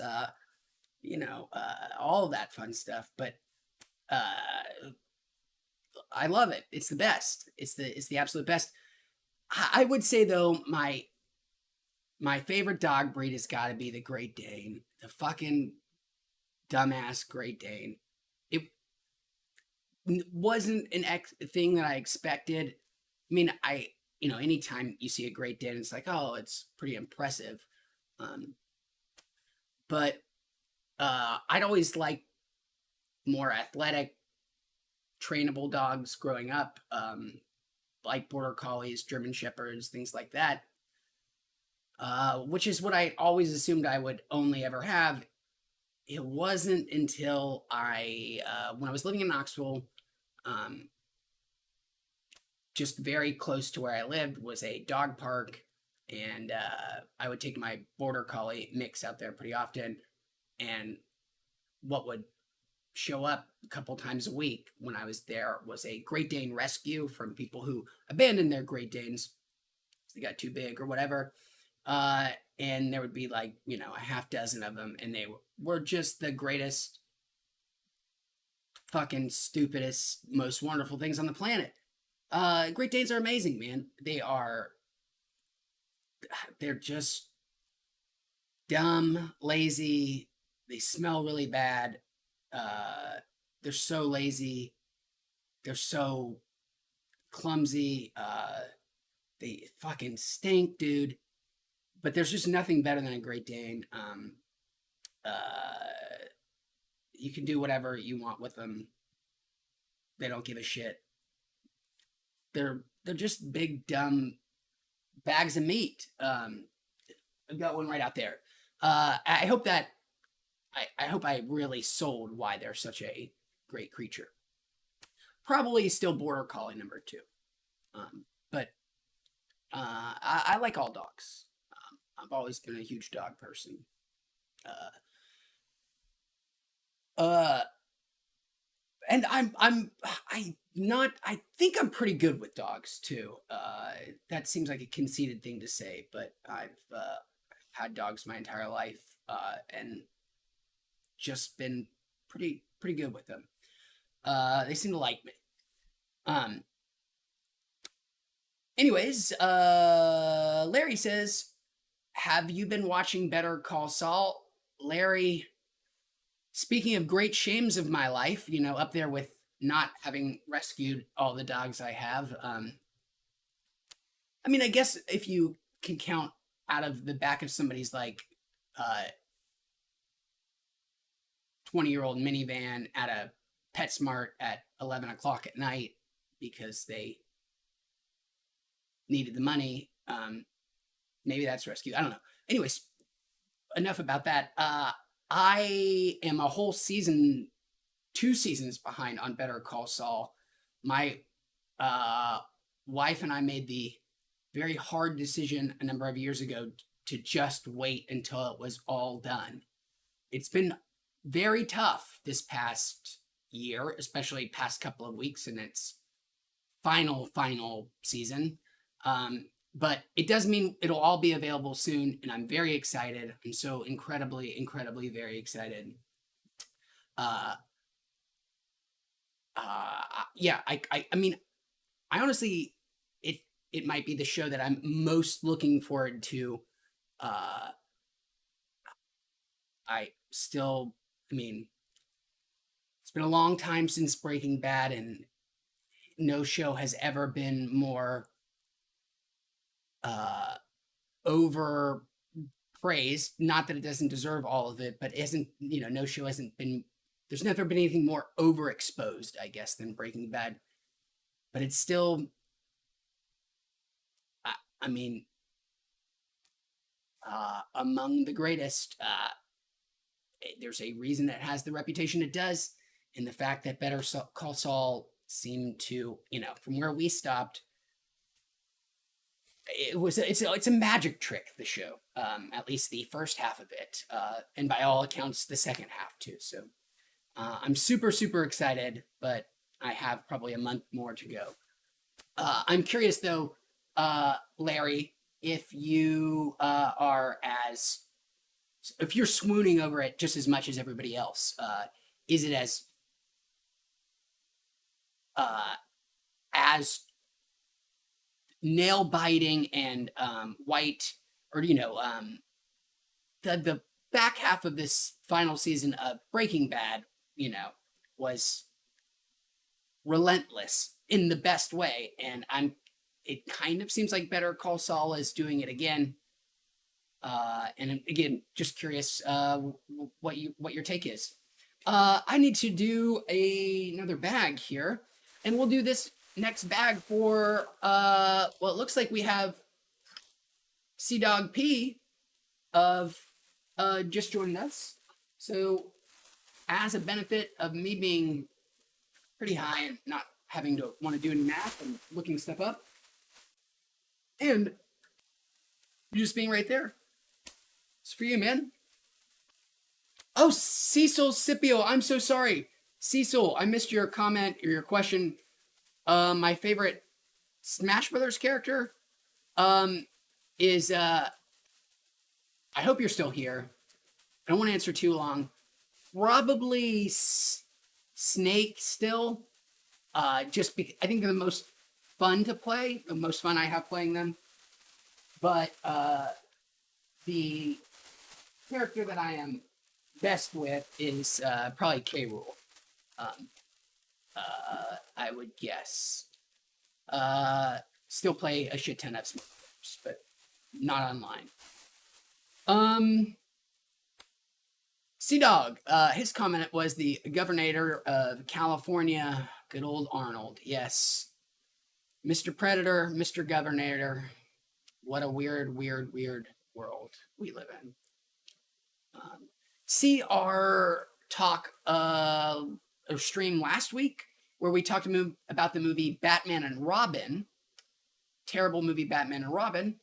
all of that fun stuff. But uh, I love it. It's the best. It's the absolute best. I would say though my favorite dog breed has got to be the Great Dane, the fucking dumbass Great Dane. It wasn't thing that I expected. I mean, anytime you see a Great Dane, it's like, oh, it's pretty impressive. Um, but I'd always like more athletic, trainable dogs growing up, like border collies, German shepherds, things like that. Which is what I always assumed I would only ever have. It wasn't until when I was living in Knoxville, um, just very close to where I lived was a dog park, and I would take my border collie mix out there pretty often. And what would show up a couple times a week when I was there was a Great Dane rescue from people who abandoned their Great Danes. They got too big or whatever. Uh, and there would be like, a half dozen of them, and they were just the greatest, fucking stupidest, most wonderful things on the planet. Great Danes are amazing, man. They're just dumb, lazy. They smell really bad. Uh, they're so lazy. They're so clumsy. They fucking stink, dude. But there's just nothing better than a Great Dane. Uh, you can do whatever you want with them. They don't give a shit. They're just big dumb bags of meat. I've got one right out there. I hope that I hope I really sold why they're such a great creature. Probably still border collie number 2. But I like all dogs. I've always been a huge dog person. Uh, and I think I'm pretty good with dogs too. That seems like a conceited thing to say, but I've had dogs my entire life, and just been pretty good with them. They seem to like me. Anyways, Larry says, have you been watching Better Call Saul? Larry, speaking of great shames of my life, up there with not having rescued all the dogs I have. I mean, I guess if you can count out of the back of somebody's 20-year-old minivan at a PetSmart at 11 o'clock at night because they needed the money. Maybe that's rescue. I don't know. Anyways, enough about that. I am a whole season, 2 seasons behind on Better Call Saul. My wife and I made the very hard decision a number of years ago to just wait until it was all done. It's been very tough this past year, especially past couple of weeks in its final season. But it does mean it'll all be available soon, and I'm very excited. I'm so incredibly very excited. Yeah, I mean, I honestly, it might be the show that I'm most looking forward to. I mean, it's been a long time since Breaking Bad, and no show has ever been more over praised. Not that it doesn't deserve all of it, but no show hasn't been. There's never been anything more overexposed, I guess, than Breaking Bad. But it's still, I mean, among the greatest. There's a reason it has the reputation it does, and the fact that Better Call Saul seemed to, from where we stopped, it's a magic trick, the show. At least the first half of it, and by all accounts, the second half too. So I'm super excited, but I have probably a month more to go. I'm curious though, Larry, if you if you're swooning over it just as much as everybody else, is it as nail biting and white, or the back half of this final season of Breaking Bad, was relentless in the best way, and it kind of seems like Better Call Saul is doing it again. And again, just curious what your take is. I need to do another bag here, and we'll do this next bag for well, it looks like we have Sea Dog P of just joining us. So as a benefit of me being pretty high and not having to want to do any math and looking stuff up, and you just being right there, it's for you, man. Oh, Cecil Scipio, I'm so sorry. Cecil, I missed your comment or your question. My favorite Smash Brothers character is I hope you're still here. I don't want to answer too long. Probably Snake still. I think they're the most fun to play, the most fun I have playing them. But the character that I am best with is probably K. Rool. Um, I would guess. Still play a shit ton of Smurfs, but not online. Sea Dog, his comment was the governor of California, good old Arnold. Yes. Mr. Predator, Mr. Governor. What a weird world we live in. See our talk or stream last week where we talked about the movie Batman and Robin, terrible movie Batman and Robin,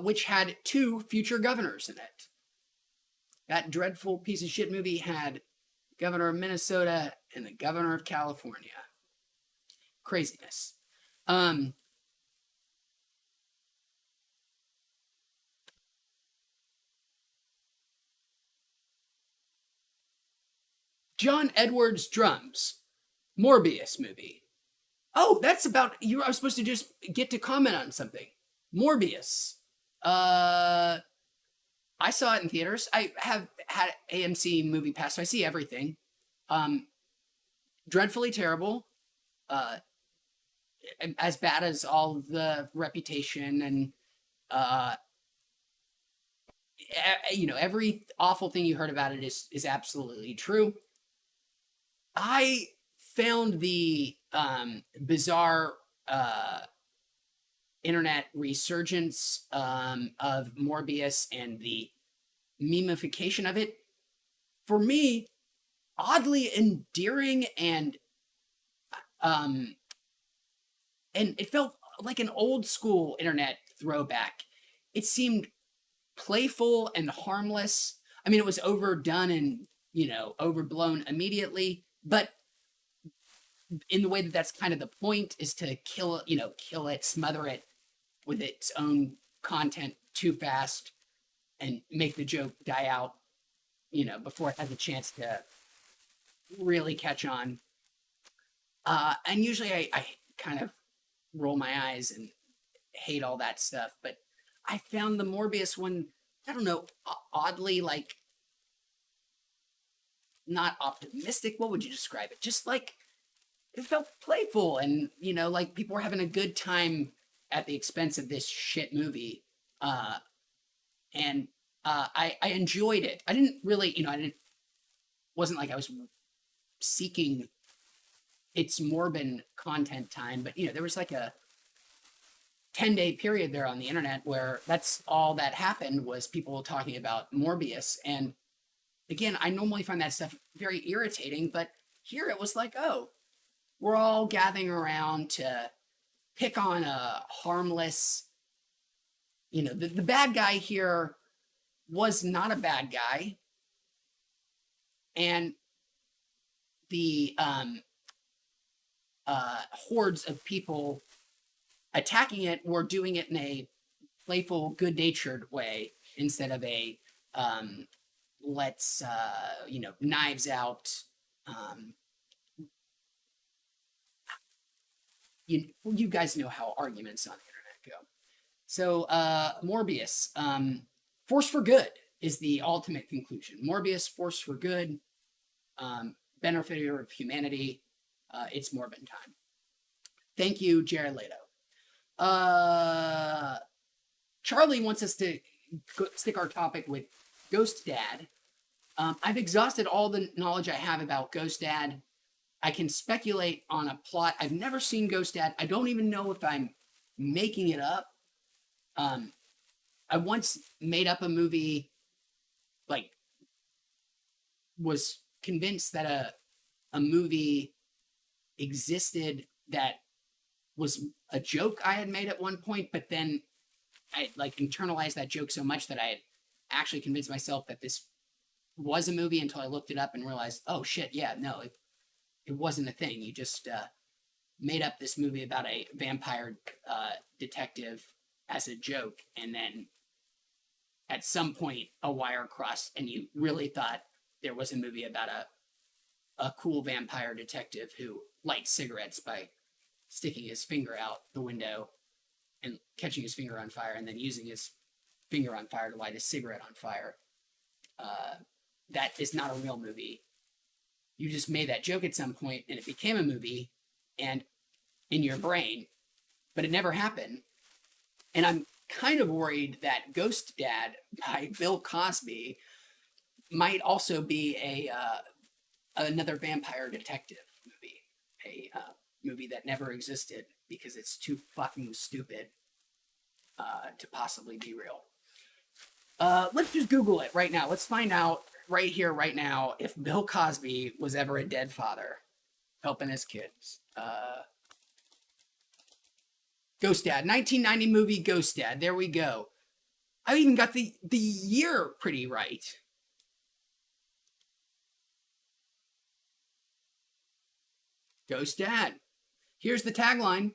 which had 2 future governors in it. That dreadful piece of shit movie had governor of Minnesota and the governor of California. Craziness. John Edwards drums. Morbius movie. Oh, that's about you. I was supposed to just get to comment on something. Morbius. I saw it in theaters. I have had AMC Movie Pass, so I see everything. Dreadfully terrible. As bad as all the reputation and every awful thing you heard about it is absolutely true. I found the bizarre internet resurgence of Morbius and the memification of it, for me, oddly endearing and it felt like an old school internet throwback. It seemed playful and harmless. I mean, it was overdone and, overblown immediately, but in the way that that's kind of the point is to kill it, smother it with its own content too fast and make the joke die out, before it has a chance to really catch on. And usually I kind of roll my eyes and hate all that stuff, but I found the Morbius one, I don't know, oddly, like, not optimistic. What would you describe it? Just like, it felt playful and, like people were having a good time at the expense of this shit movie. And I enjoyed it. I didn't really, wasn't like I was seeking its morbid content time, but, there was like a 10-day period there on the internet where that's all that happened was people talking about Morbius. And again, I normally find that stuff very irritating, but here it was like, oh, we're all gathering around to pick on a harmless, the bad guy here was not a bad guy. And the hordes of people attacking it were doing it in a playful, good-natured way instead of a let's knives out. You guys know how arguments on the internet go. So Morbius, force for good is the ultimate conclusion. Morbius, force for good, benefiter of humanity. It's Morbin time. Thank you, Jared Leto. Charlie wants us to stick our topic with Ghost Dad. I've exhausted all the knowledge I have about Ghost Dad. I can speculate on a plot. I've never seen Ghost Dad. I don't even know if I'm making it up. I once made up a movie, like, was convinced that a movie existed that was a joke I had made at one point, but then I internalized that joke so much that I had actually convinced myself that this was a movie until I looked it up and realized, oh shit, yeah, no, it wasn't a thing. You just made up this movie about a vampire detective as a joke, and then at some point a wire crossed and you really thought there was a movie about a cool vampire detective who lights cigarettes by sticking his finger out the window and catching his finger on fire, and then using his finger on fire to light his cigarette on fire. That is not a real movie. You just made that joke at some point, and it became a movie, and in your brain, but it never happened. And I'm kind of worried that Ghost Dad by Bill Cosby might also be another vampire detective movie, a movie that never existed because it's too fucking stupid to possibly be real. Let's just Google it right now. Let's find out right here, right now, if Bill Cosby was ever a dead father helping his kids. Ghost Dad, 1990 movie Ghost Dad. There we go. I even got the year pretty right. Ghost Dad. Here's the tagline.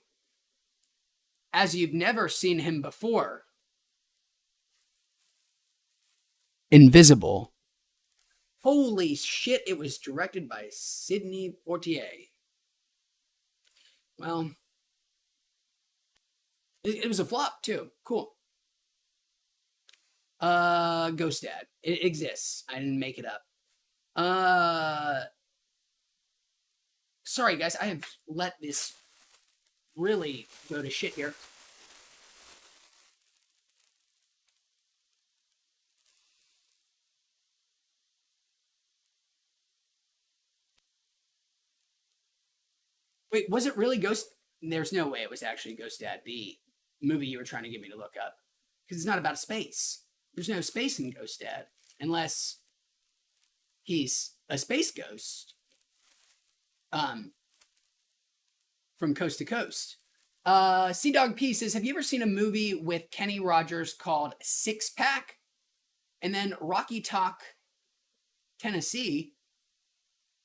As you've never seen him before. Invisible. Holy shit, it was directed by Sidney Poitier. Well, it was a flop too. Cool. Ghost Dad. It exists. I didn't make it up. Sorry guys, I have let this really go to shit here. Wait, was it really Ghost? There's no way it was actually Ghost Dad, the movie you were trying to get me to look up. Because it's not about space. There's no space in Ghost Dad. Unless he's a space ghost. From coast to coast. Sea Dog P says, have you ever seen a movie with Kenny Rogers called Six Pack? And then Rocky Talk, Tennessee.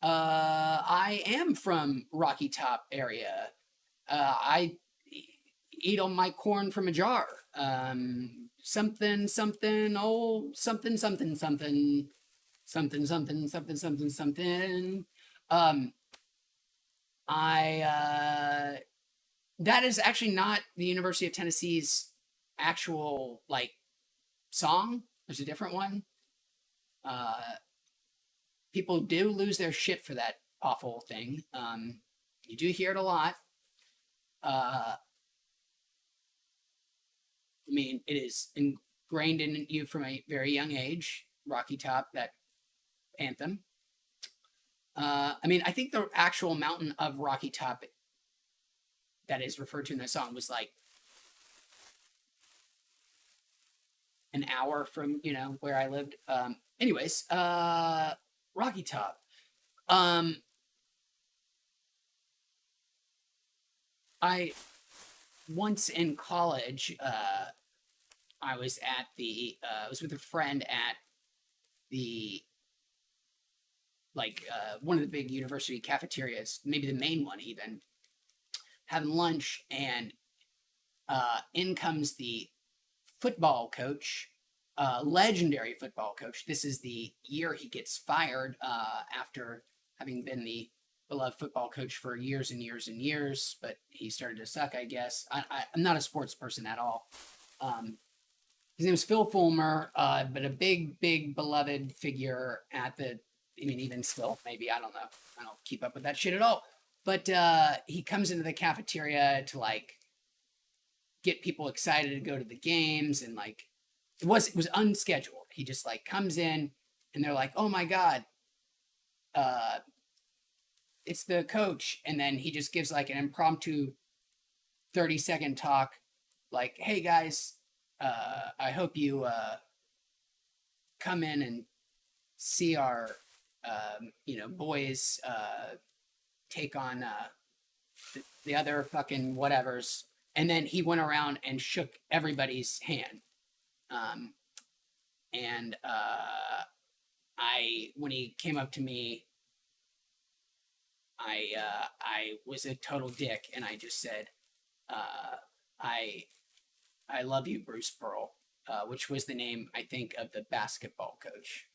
I am from Rocky Top area. I eat all my corn from a jar. Something, something, oh, something, something, something, something, something, something, something, something. That is actually not the University of Tennessee's actual, like, song. There's a different one. People do lose their shit for that awful thing. You do hear it a lot. I mean, it is ingrained in you from a very young age. Rocky Top, that anthem. I mean, I think the actual mountain of Rocky Top that is referred to in the song was like an hour from, where I lived. Anyways, Rocky Top. I once in college, I was at I was with a friend at the, one of the big university cafeterias, maybe the main one even, having lunch, and in comes the football coach, legendary football coach. This is the year he gets fired after having been the beloved football coach for years and years and years, but he started to suck, I guess. I'm not a sports person at all. His name is Phil Fulmer, but a big, big beloved figure at the, I mean, even still, maybe, I don't know. I don't keep up with that shit at all. But he comes into the cafeteria to, get people excited to go to the games, and, it was unscheduled. He just, comes in, and they're like, oh my God, it's the coach. And then he just gives, an impromptu 30-second talk, hey guys, I hope you come in and see our, boys take on the other fucking whatevers. And then he went around and shook everybody's hand. When he came up to me, I was a total dick, and I just said, I love you, Bruce Pearl, which was the name, I think, of the basketball coach.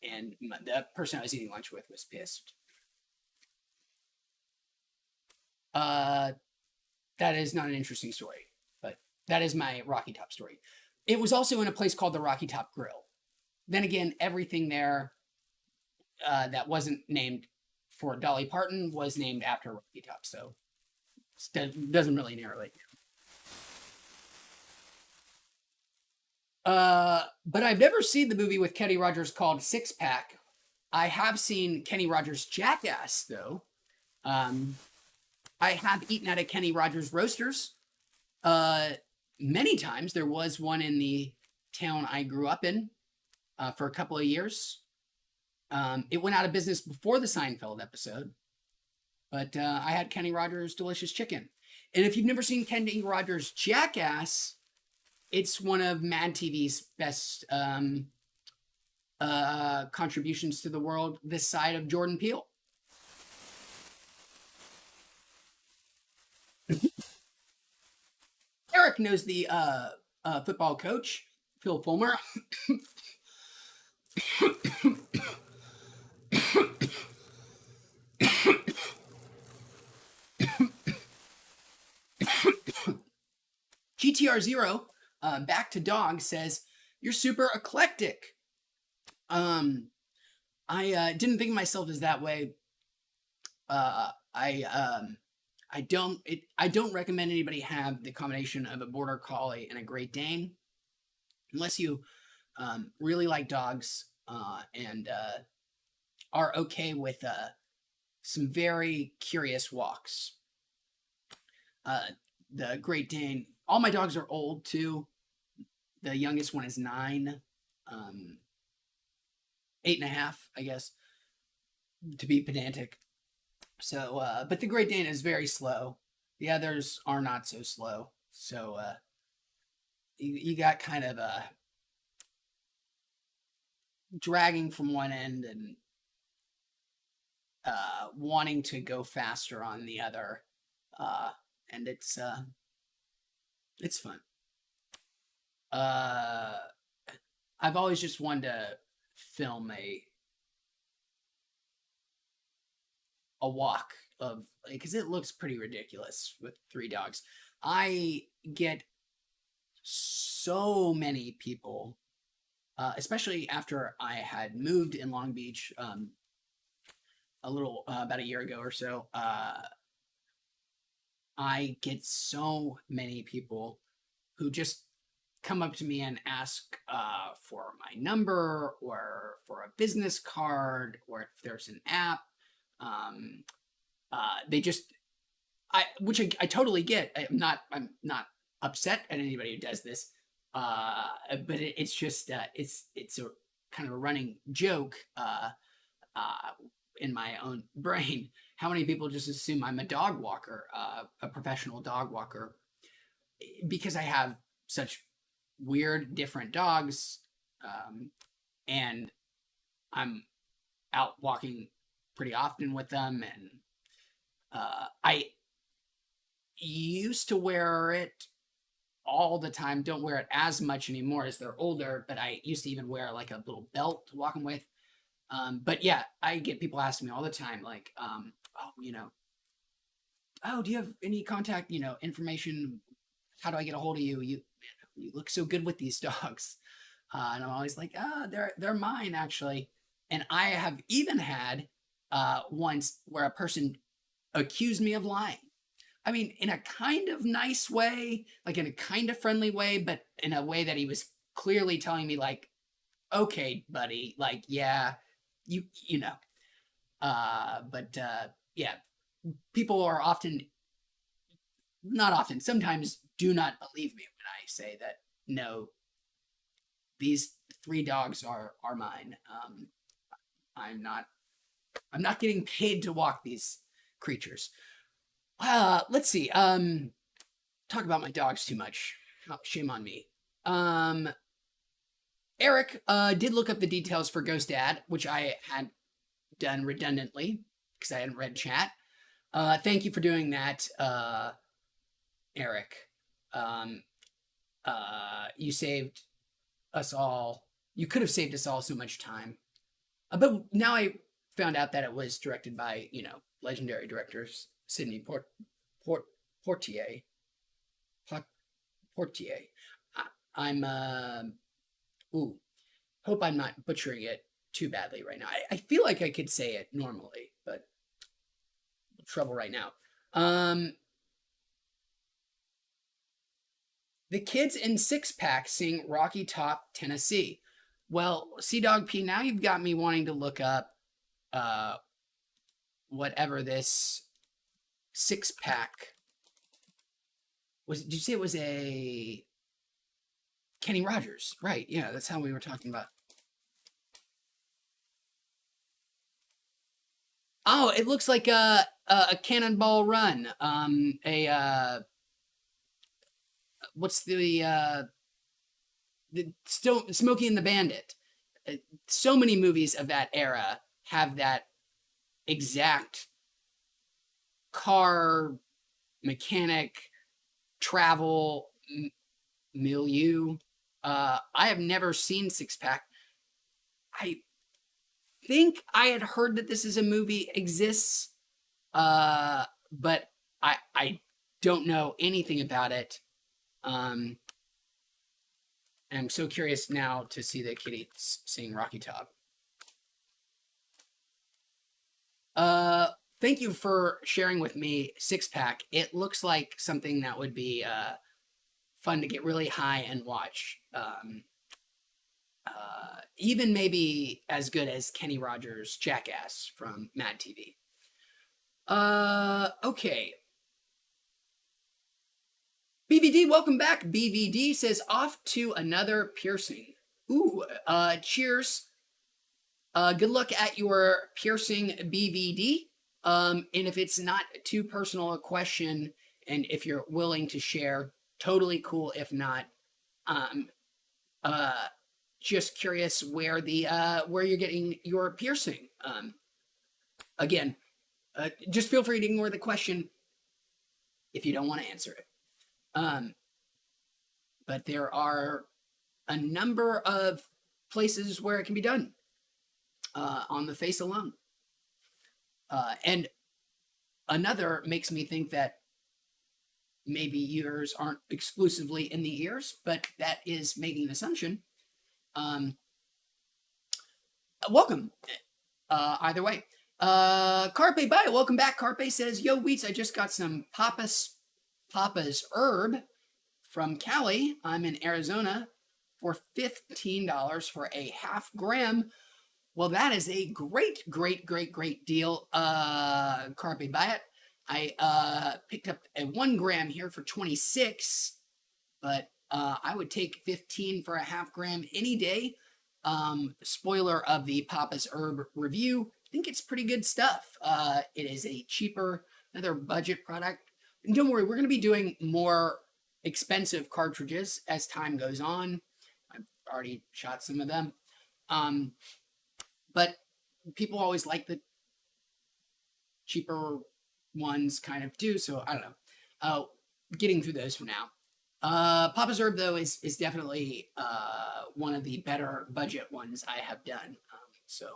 And the person I was eating lunch with was pissed. Uh, that is not an interesting story, but that is my Rocky Top story. It was also in a place called the Rocky Top Grill. Then again, everything there that wasn't named for Dolly Parton was named after Rocky Top, so it doesn't really narrate. But I've never seen the movie with Kenny Rogers called Six Pack. I have seen Kenny Rogers' Jackass, though. I have eaten at a Kenny Rogers Roasters many times. There was one in the town I grew up in for a couple of years. It went out of business before the Seinfeld episode, but I had Kenny Rogers' delicious chicken. And if you've never seen Kenny Rogers' Jackass, it's one of Mad TV's best contributions to the world this side of Jordan Peele. Eric knows the football coach, Phil Fulmer. GTR Zero, back to dog, says, "You're super eclectic." I didn't think of myself as that way. I don't recommend anybody have the combination of a Border Collie and a Great Dane, unless you really like dogs and are okay with some very curious walks. The Great Dane, all my dogs are old too. The youngest one is 9, 8.5, I guess, to be pedantic. So, but the Great Dane is very slow. The others are not so slow. So, you got kind of dragging from one end and wanting to go faster on the other. And it's fun. I've always just wanted to film a walk of, because it looks pretty ridiculous with 3 dogs. I get so many people, especially after I had moved in Long Beach a little about a year ago or so. I get so many people who just come up to me and ask for my number or for a business card or if there's an app. They just, which I totally get. I'm not upset at anybody who does this. But it's just, it's a kind of a running joke in my own brain. How many people just assume I'm a dog walker, a professional dog walker, because I have such weird, different dogs, and I'm out walking pretty often with them, and I used to wear it all the time. Don't wear it as much anymore as they're older, but I used to even wear like a little belt to walk them with. But yeah, I get people asking me all the time, like, oh, oh, do you have any contact, information? How do I get a hold of you? You look so good with these dogs. And I'm always like, they're mine actually. And I have even had once where a person accused me of lying. I mean, in a kind of nice way, like in a kind of friendly way, but in a way that he was clearly telling me like, okay, buddy, like, yeah, you know. But yeah, people are not often, sometimes do not believe me when I say that, no, these 3 dogs are mine. I'm not getting paid to walk these creatures. Let's see. Talk about my dogs too much. Oh, shame on me. Eric did look up the details for Ghost Dad, which I had done redundantly because I hadn't read chat. Thank you for doing that, Eric. You saved us all. You could have saved us all so much time. But now I found out that it was directed by, legendary directors Sidney Port Portier. Portier. I'm ooh, hope I'm not butchering it too badly right now. I feel like I could say it normally, but trouble right now. The kids in Six Pack sing Rocky Top, Tennessee. Well, Sea Dog P, now you've got me wanting to look up uh whatever this Six Pack was. Did you say it was a Kenny Rogers? Right, yeah, that's how we were talking about. Oh, it looks like a Cannonball Run. What's the still Smokey and the Bandit. So many movies of that era have that exact car mechanic travel milieu. I have never seen Six Pack. I think I had heard that this is a movie exists, but I don't know anything about it. I'm so curious now to see the kitties sing Rocky Top. Thank you for sharing with me Six Pack. It looks like something that would be fun to get really high and watch. Even maybe as good as Kenny Rogers' Jackass from Mad TV. Okay. BVD, welcome back. BVD says, off to another piercing. Ooh, cheers. Good luck at your piercing, BVD. And if it's not too personal a question, and if you're willing to share, totally cool. If not, just curious where you're getting your piercing. Again, just feel free to ignore the question if you don't want to answer it. But there are a number of places where it can be done on the face alone. And another makes me think that maybe yours aren't exclusively in the ears, but that is making an assumption. Welcome. Either way. Carpe Bio, welcome back. Carpe says, yo, Wheats, I just got some Papa's herb from Cali. I'm in Arizona for $15 for a half gram. Well, that is a great deal. Carpe Bio. I picked up a 1 gram here for 26, but I would take 15 for a half gram any day. Spoiler of the Papa's Herb review, I think it's pretty good stuff. It is a cheaper, another budget product. And don't worry, we're going to be doing more expensive cartridges as time goes on. I've already shot some of them. But people always like the cheaper ones kind of do, so I don't know. Getting through those for now. Papa's Herb, though, is definitely one of the better budget ones I have done. So,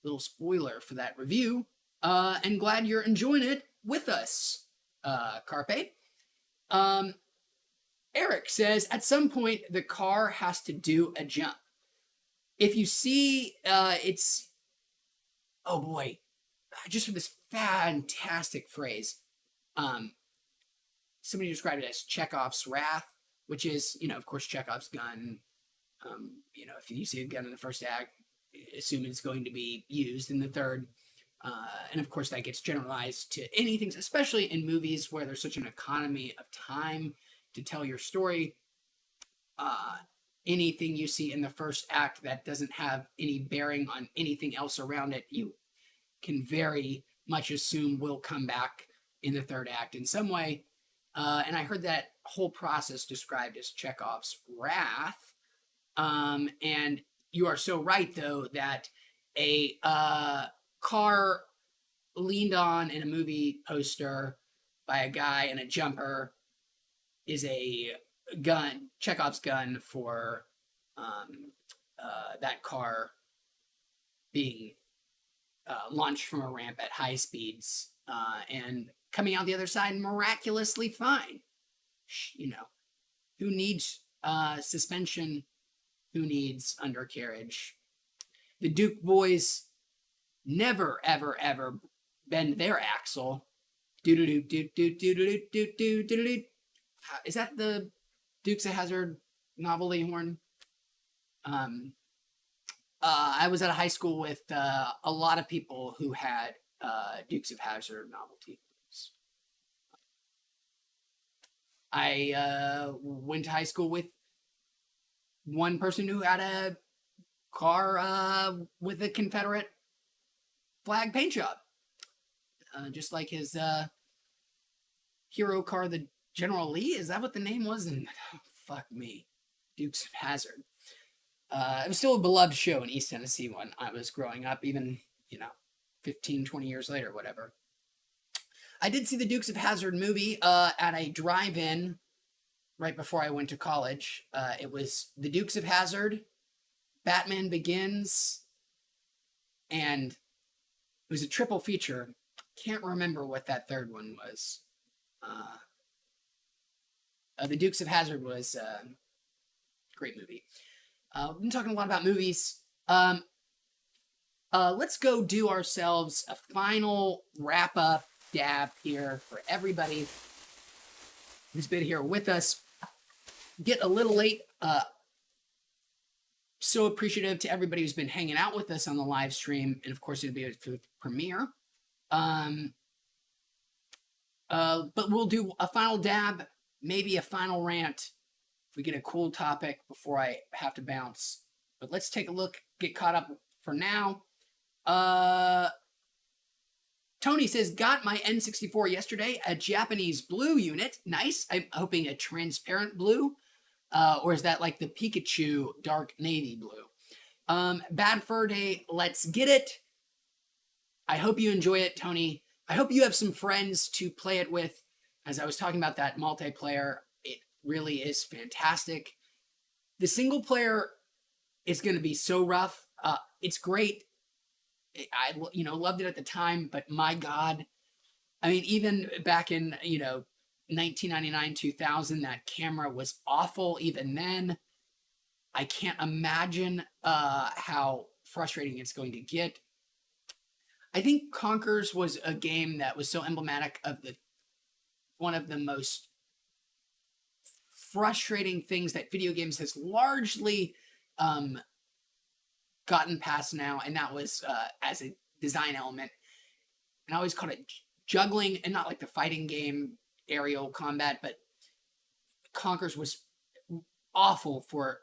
little spoiler for that review. And glad you're enjoying it with us, Carpe. Eric says, at some point, the car has to do a jump. If you see, it's... Oh, boy. I just heard this fantastic phrase. Somebody described it as Chekhov's wrath, which is, of course, Chekhov's gun. If you see a gun in the first act, assume it's going to be used in the third. And of course, that gets generalized to anything, especially in movies where there's such an economy of time to tell your story. Anything you see in the first act that doesn't have any bearing on anything else around it, you can very much assume will come back in the third act in some way. And I heard that whole process described as Chekhov's wrath. And you are so right, though, that a car leaned on in a movie poster by a guy in a jumper is a gun, Chekhov's gun for that car being launched from a ramp at high speeds and coming out the other side miraculously fine. You know, who needs suspension? Who needs undercarriage? The Duke boys never, ever, ever bend their axle. Is that the Dukes of Hazzard novelty horn? I was at a high school with a lot of people who had Dukes of Hazzard novelty horns. I went to high school with one person who had a car with a Confederate flag paint job. Just like his hero car, the General Lee. Is that what the name was? And fuck me. Dukes of Hazzard. It was still a beloved show in East Tennessee when I was growing up, even, 15, 20 years later, whatever. I did see the Dukes of Hazzard movie at a drive-in right before I went to college. It was the Dukes of Hazzard, Batman Begins, and it was a triple feature. Can't remember what that third one was. The Dukes of Hazzard was a great movie. We've been talking a lot about movies. Let's go do ourselves a final wrap-up dab here for everybody who's been here with us. Get a little late. So appreciative to everybody who's been hanging out with us on the live stream, and of course it'll be for the premiere. But we'll do a final dab, maybe a final rant if we get a cool topic before I have to bounce. But let's take a look, get caught up for now. Tony says, got my N64 yesterday, a Japanese blue unit. Nice. I'm hoping a transparent blue. Or is that like the Pikachu dark navy blue? Bad Fur Day, let's get it. I hope you enjoy it, Tony. I hope you have some friends to play it with. As I was talking about that multiplayer, it really is fantastic. The single player is going to be so rough. It's great. I loved it at the time, but my God, I mean, even back in 1999, 2000, that camera was awful. Even then, I can't imagine how frustrating it's going to get. I think Conkers was a game that was so emblematic of one of the most frustrating things that video games has largely gotten past now, and that was as a design element. And I always called it juggling, and not like the fighting game aerial combat, but Conkers was awful for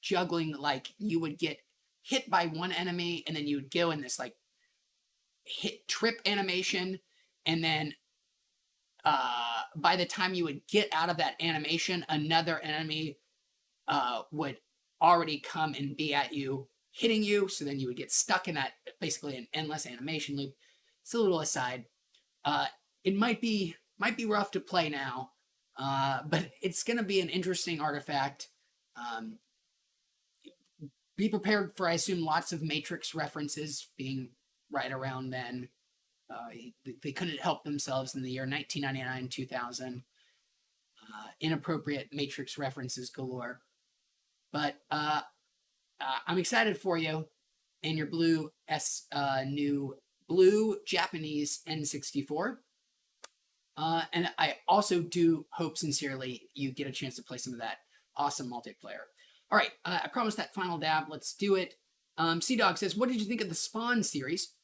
juggling. Like, you would get hit by one enemy, and then you would go in this like hit trip animation, and then by the time you would get out of that animation, another enemy would already come and be at you, hitting you, so then you would get stuck in that basically an endless animation loop. It's a little aside. It might be rough to play now, but it's going to be an interesting artifact. Be prepared for, I assume, lots of Matrix references being right around then. They couldn't help themselves in the year 1999, 2000. Inappropriate Matrix references galore. But I'm excited for you and your new blue Japanese N64. And I also do hope sincerely you get a chance to play some of that awesome multiplayer. All right, I promised that final dab. Let's do it. C-Dog says, what did you think of the Spawn series?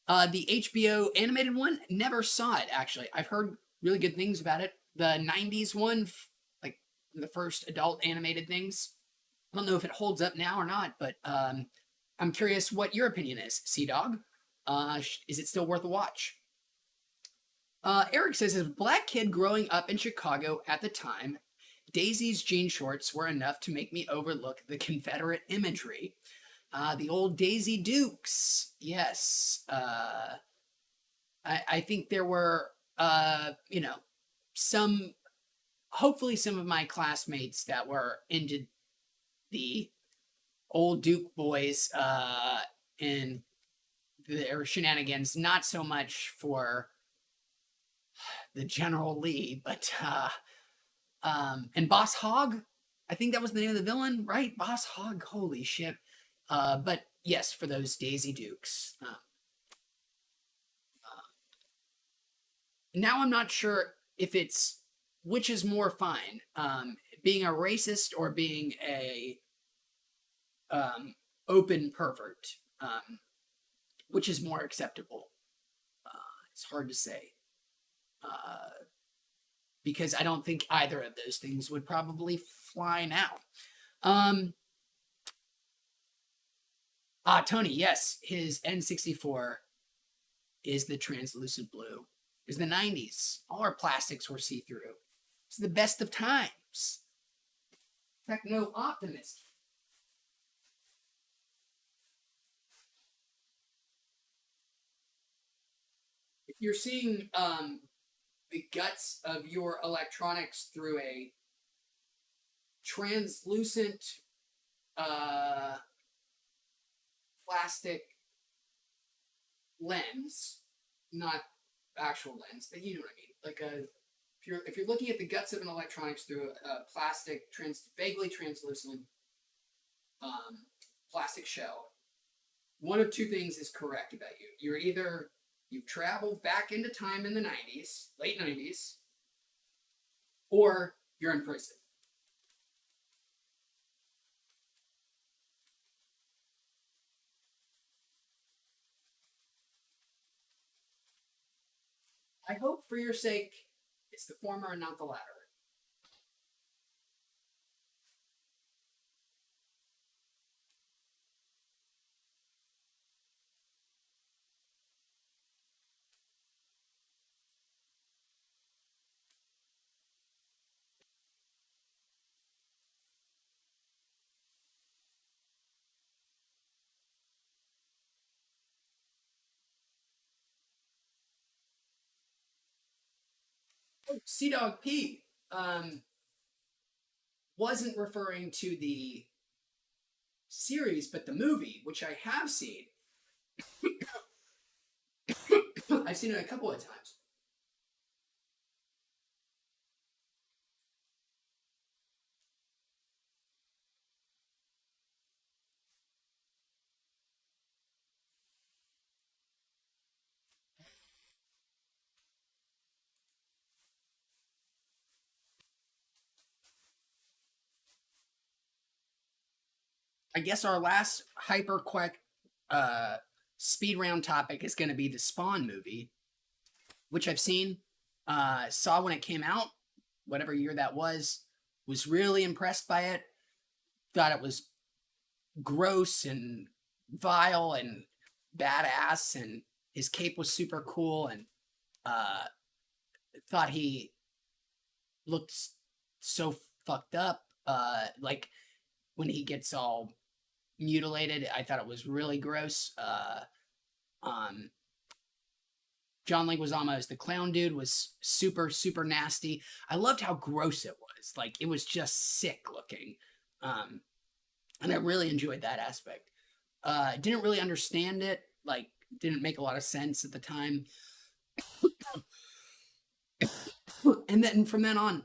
The HBO animated one? Never saw it, actually. I've heard really good things about it. The 90s one, like the first adult animated things. I don't know if it holds up now or not, but I'm curious what your opinion is, C-Dog. Is it still worth a watch? Eric says, as a black kid growing up in Chicago at the time, Daisy's jean shorts were enough to make me overlook the Confederate imagery. The old Daisy Dukes. Yes. I think there were, hopefully some of my classmates that were into the old Duke boys and their shenanigans, not so much for the General Lee, but and Boss Hogg. I think that was the name of the villain, right? Boss Hogg. Holy shit. But yes, for those Daisy Dukes. Now I'm not sure if it's which is more fine, being a racist or being a open pervert. Which is more acceptable? It's hard to say. Because I don't think either of those things would probably fly now. Tony, yes, his N64 is the translucent blue. Is the 90s. All our plastics were see-through. It's the best of times. Techno optimist. If you're seeing the guts of your electronics through a translucent plastic lens, not actual lens, but you know what I mean. Like if you're looking at the guts of an electronics through a plastic, vaguely translucent plastic shell, one of two things is correct about you. You're either you've traveled back into time in the 90s, late 90s, or you're in prison. I hope for your sake it's the former and not the latter. Sea Dog P wasn't referring to the series, but the movie, which I have seen. I've seen it a couple of times. I guess our last hyper quick speed round topic is going to be the Spawn movie, which I've seen, saw when it came out, whatever year that was really impressed by it. Thought it was gross and vile and badass, and his cape was super cool, and thought he looked so fucked up. Like when he gets all mutilated, I thought it was really gross. John Leguizamo as the clown dude was super, super nasty. I loved how gross it was. Like, it was just sick looking. And I really enjoyed that aspect. Didn't really understand it. Like, didn't make a lot of sense at the time. And then from then on,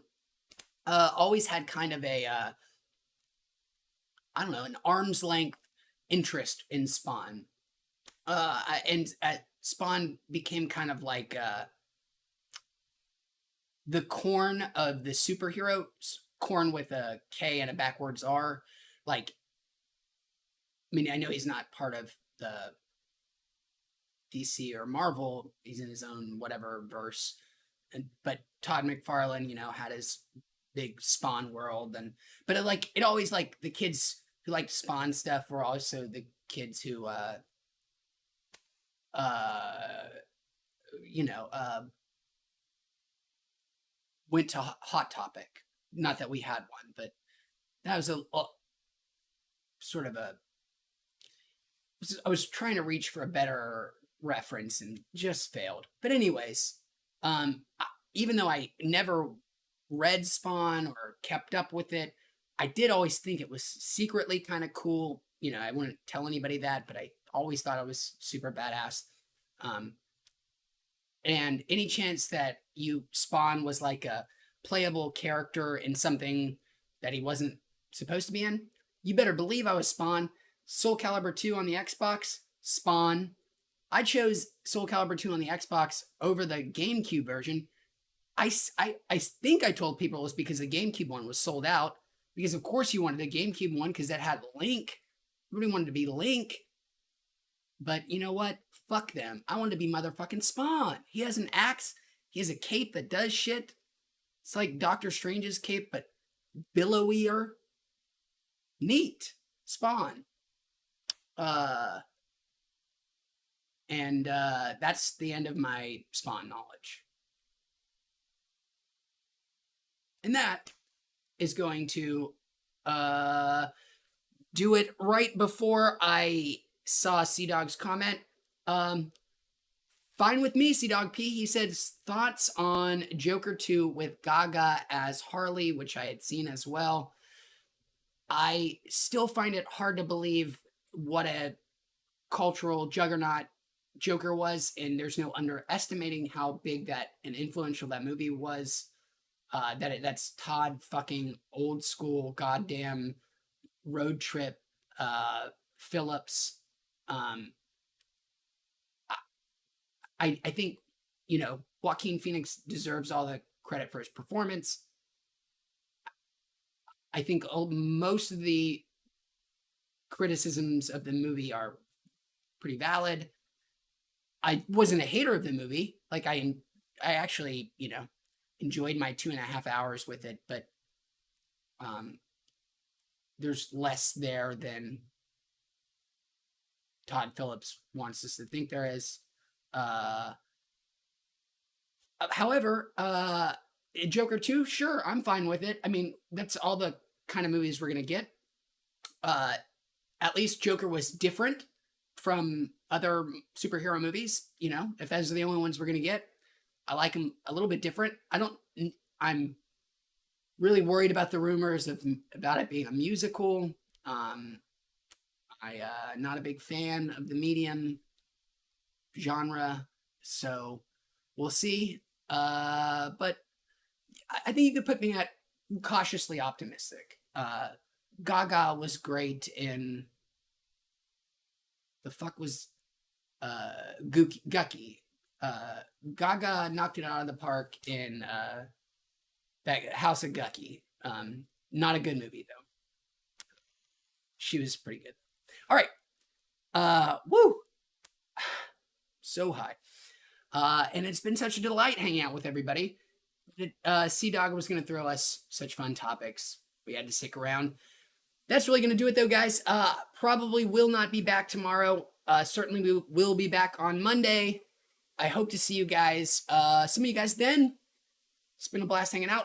always had kind of a, I don't know, an arm's length interest in Spawn. And Spawn became kind of like the Korn of the superheroes. Korn with a K and a backwards R. Like, I mean, I know he's not part of the DC or Marvel. He's in his own whatever verse. But Todd McFarlane, had his big Spawn world, but it always, like, the kids who liked Spawn stuff were also the kids who went to Hot Topic. Not that we had one, but that was a sort of a. I was trying to reach for a better reference and just failed. But anyways, even though I never read Spawn or kept up with it, I did always think it was secretly kind of cool. I wouldn't tell anybody that, but I always thought it was super badass. Um, and any chance that Spawn was like a playable character in something that he wasn't supposed to be in, you better believe I was Spawn. Soul Calibur 2 on the Xbox, Spawn. I chose Soul Calibur 2 on the Xbox over the GameCube version. I think I told people it was because the GameCube one was sold out. Because of course you wanted the GameCube one because that had Link. Everybody wanted to be Link. But you know what? Fuck them. I wanted to be motherfucking Spawn. He has an axe. He has a cape that does shit. It's like Doctor Strange's cape, but billowier. Neat. Spawn. And that's the end of my Spawn knowledge. And that is going to do it right before I saw Sea-Dog's comment. Fine with me, Sea-Dog P. He said thoughts on Joker 2 with Gaga as Harley, which I had seen as well. I still find it hard to believe what a cultural juggernaut Joker was, and there's no underestimating how big that and influential that movie was. That's Todd fucking old school goddamn road trip Phillips. I think, Joaquin Phoenix deserves all the credit for his performance. I think most of the criticisms of the movie are pretty valid. I wasn't a hater of the movie. Like I actually, enjoyed my 2.5 hours with it, but there's less there than Todd Phillips wants us to think there is. However, Joker 2, sure, I'm fine with it. I mean, that's all the kind of movies we're going to get. At least Joker was different from other superhero movies, if those are the only ones we're going to get. I like him a little bit different. I'm really worried about the rumors about it being a musical. I'm not a big fan of the medium genre, so we'll see. But I think you could put me at cautiously optimistic. Gaga was great in the fuck was Gucky. Gaga knocked it out of the park in that House of Gucky. Not a good movie though. She was pretty good. All right. Woo. So high. And it's been such a delight hanging out with everybody. Sea-Dog was going to throw us such fun topics. We had to stick around. That's really going to do it though, guys. Probably will not be back tomorrow. Certainly we will be back on Monday. I hope to see you guys, some of you guys then. It's been a blast hanging out.